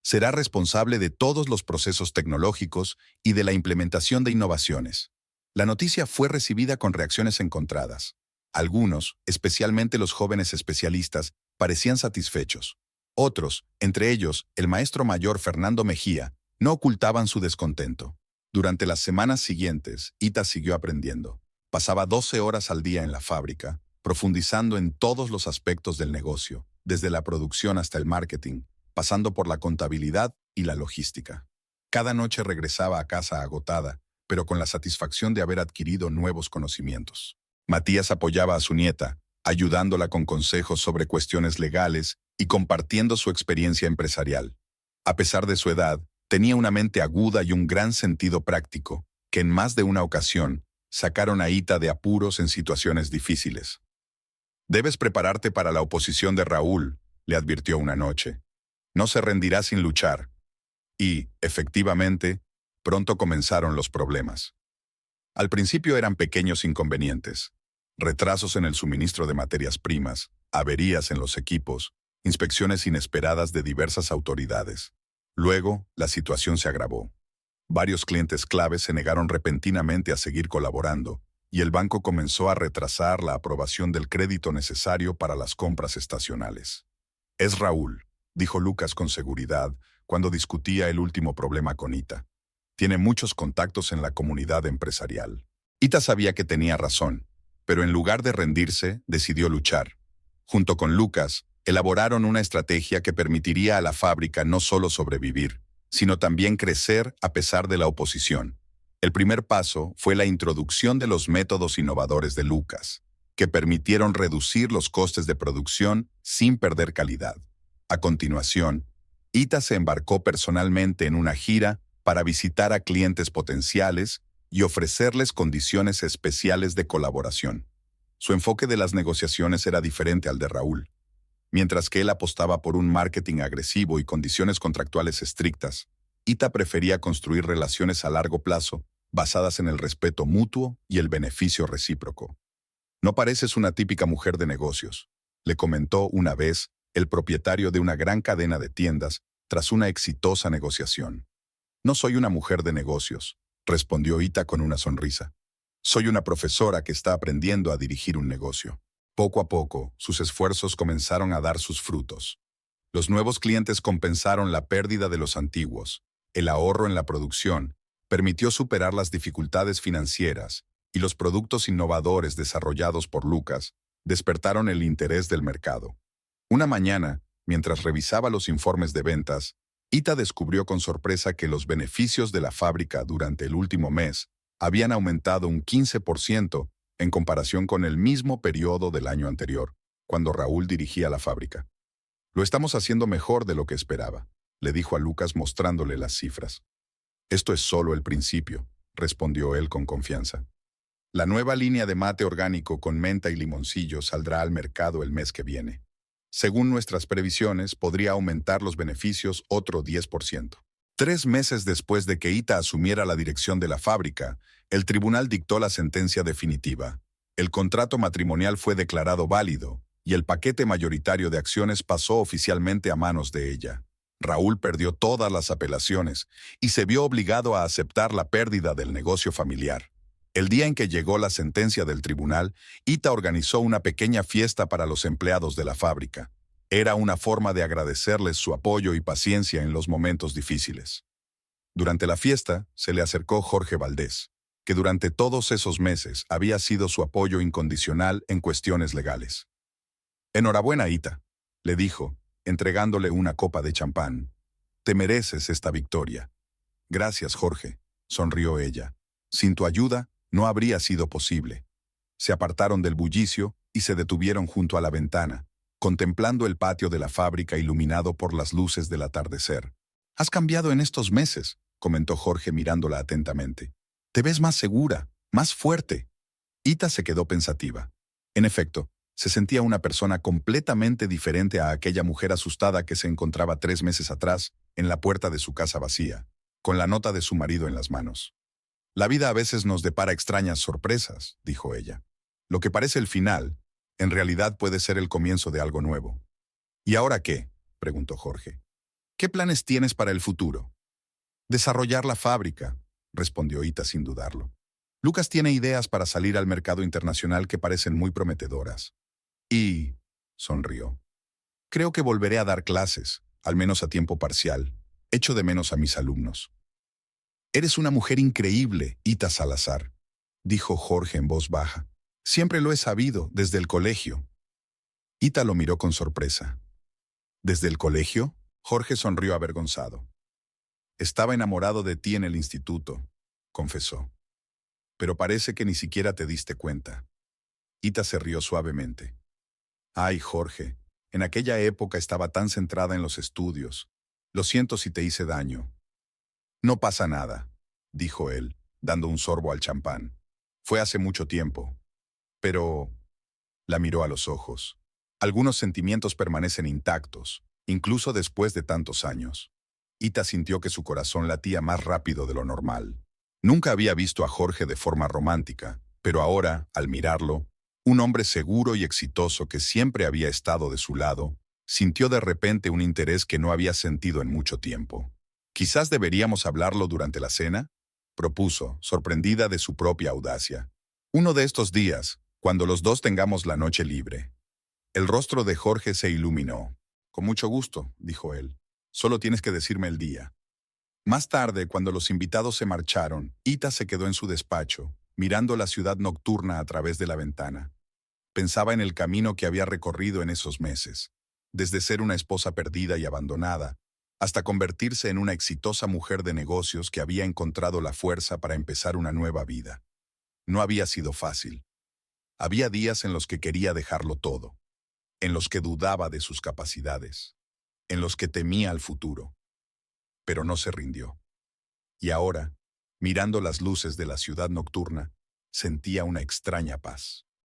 Será responsable de todos los procesos tecnológicos y de la implementación de innovaciones. La noticia fue recibida con reacciones encontradas. Algunos, especialmente los jóvenes especialistas, parecían satisfechos. Otros, entre ellos el maestro mayor Fernando Mejía, no ocultaban su descontento. Durante las semanas siguientes, Ita siguió aprendiendo. Pasaba 12 horas al día en la fábrica, profundizando en todos los aspectos del negocio, desde la producción hasta el marketing, pasando por la contabilidad y la logística. Cada noche regresaba a casa agotada, pero con la satisfacción de haber adquirido nuevos conocimientos. Matías apoyaba a su nieta, ayudándola con consejos sobre cuestiones legales y compartiendo su experiencia empresarial. A pesar de su edad, tenía una mente aguda y un gran sentido práctico, que en más de una ocasión sacaron a Ita de apuros en situaciones difíciles. Debes prepararte para la oposición de Raúl, le advirtió una noche. No se rendirá sin luchar. Y, efectivamente, pronto comenzaron los problemas. Al principio eran pequeños inconvenientes: retrasos en el suministro de materias primas, averías en los equipos, inspecciones inesperadas de diversas autoridades. Luego, la situación se agravó. Varios clientes claves se negaron repentinamente a seguir colaborando, y el banco comenzó a retrasar la aprobación del crédito necesario para las compras estacionales. Es Raúl, dijo Lucas con seguridad cuando discutía el último problema con Ita. Tiene muchos contactos en la comunidad empresarial. Ita sabía que tenía razón, pero en lugar de rendirse, decidió luchar. Junto con Lucas, elaboraron una estrategia que permitiría a la fábrica no solo sobrevivir, sino también crecer a pesar de la oposición. El primer paso fue la introducción de los métodos innovadores de Lucas, que permitieron reducir los costes de producción sin perder calidad. A continuación, Ita se embarcó personalmente en una gira para visitar a clientes potenciales y ofrecerles condiciones especiales de colaboración. Su enfoque de las negociaciones era diferente al de Raúl. Mientras que él apostaba por un marketing agresivo y condiciones contractuales estrictas, Ita prefería construir relaciones a largo plazo basadas en el respeto mutuo y el beneficio recíproco. No pareces una típica mujer de negocios, le comentó una vez el propietario de una gran cadena de tiendas tras una exitosa negociación. No soy una mujer de negocios, respondió Ita con una sonrisa. Soy una profesora que está aprendiendo a dirigir un negocio. Poco a poco, sus esfuerzos comenzaron a dar sus frutos. Los nuevos clientes compensaron la pérdida de los antiguos. El ahorro en la producción permitió superar las dificultades financieras y los productos innovadores desarrollados por Lucas despertaron el interés del mercado. Una mañana, mientras revisaba los informes de ventas, Ita descubrió con sorpresa que los beneficios de la fábrica durante el último mes habían aumentado un 15% en comparación con el mismo periodo del año anterior, cuando Raúl dirigía la fábrica. Lo estamos haciendo mejor de lo que esperaba, le dijo a Lucas mostrándole las cifras. Esto es solo el principio, respondió él con confianza. La nueva línea de mate orgánico con menta y limoncillo saldrá al mercado el mes que viene. Según nuestras previsiones, podría aumentar los beneficios otro 10%. 3 meses después de que Ita asumiera la dirección de la fábrica, el tribunal dictó la sentencia definitiva. El contrato matrimonial fue declarado válido y el paquete mayoritario de acciones pasó oficialmente a manos de ella. Raúl perdió todas las apelaciones y se vio obligado a aceptar la pérdida del negocio familiar. El día en que llegó la sentencia del tribunal, Ita organizó una pequeña fiesta para los empleados de la fábrica. Era una forma de agradecerles su apoyo y paciencia en los momentos difíciles. Durante la fiesta, se le acercó Jorge Valdés, que durante todos esos meses había sido su apoyo incondicional en cuestiones legales. «Enhorabuena, Ita», le dijo, entregándole una copa de champán. «Te mereces esta victoria». «Gracias, Jorge», sonrió ella. «Sin tu ayuda, no habría sido posible». Se apartaron del bullicio y se detuvieron junto a la ventana, contemplando el patio de la fábrica iluminado por las luces del atardecer. «Has cambiado en estos meses», comentó Jorge mirándola atentamente. «Te ves más segura, más fuerte». Ita se quedó pensativa. En efecto, se sentía una persona completamente diferente a aquella mujer asustada que se encontraba 3 meses atrás en la puerta de su casa vacía, con la nota de su marido en las manos. «La vida a veces nos depara extrañas sorpresas», dijo ella. «Lo que parece el final, en realidad puede ser el comienzo de algo nuevo». «¿Y ahora qué?», preguntó Jorge. «¿Qué planes tienes para el futuro?» «Desarrollar la fábrica», respondió Ita sin dudarlo. «Lucas tiene ideas para salir al mercado internacional que parecen muy prometedoras». «Y», sonrió, «creo que volveré a dar clases, al menos a tiempo parcial. Echo de menos a mis alumnos». «Eres una mujer increíble, Ita Salazar», dijo Jorge en voz baja. «Siempre lo he sabido, desde el colegio». Ita lo miró con sorpresa. «¿Desde el colegio?», Jorge sonrió avergonzado. «Estaba enamorado de ti en el instituto», confesó. «Pero parece que ni siquiera te diste cuenta». Ita se rió suavemente. «Ay, Jorge, en aquella época estaba tan centrada en los estudios. Lo siento si te hice daño». «No pasa nada», dijo él, dando un sorbo al champán. «Fue hace mucho tiempo. Pero…» La miró a los ojos. «Algunos sentimientos permanecen intactos, incluso después de tantos años». Ita sintió que su corazón latía más rápido de lo normal. Nunca había visto a Jorge de forma romántica, pero ahora, al mirarlo, un hombre seguro y exitoso que siempre había estado de su lado, sintió de repente un interés que no había sentido en mucho tiempo. «Quizás deberíamos hablarlo durante la cena», propuso, sorprendida de su propia audacia. «Uno de estos días, cuando los dos tengamos la noche libre». El rostro de Jorge se iluminó. «Con mucho gusto», dijo él. «Solo tienes que decirme el día». Más tarde, cuando los invitados se marcharon, Ita se quedó en su despacho, mirando la ciudad nocturna a través de la ventana. Pensaba en el camino que había recorrido en esos meses, desde ser una esposa perdida y abandonada, hasta convertirse en una exitosa mujer de negocios que había encontrado la fuerza para empezar una nueva vida. No había sido fácil. Había días en los que quería dejarlo todo, en los que dudaba de sus capacidades, en los que temía al futuro. Pero no se rindió. Y ahora, mirando las luces de la ciudad nocturna, sentía una extraña paz.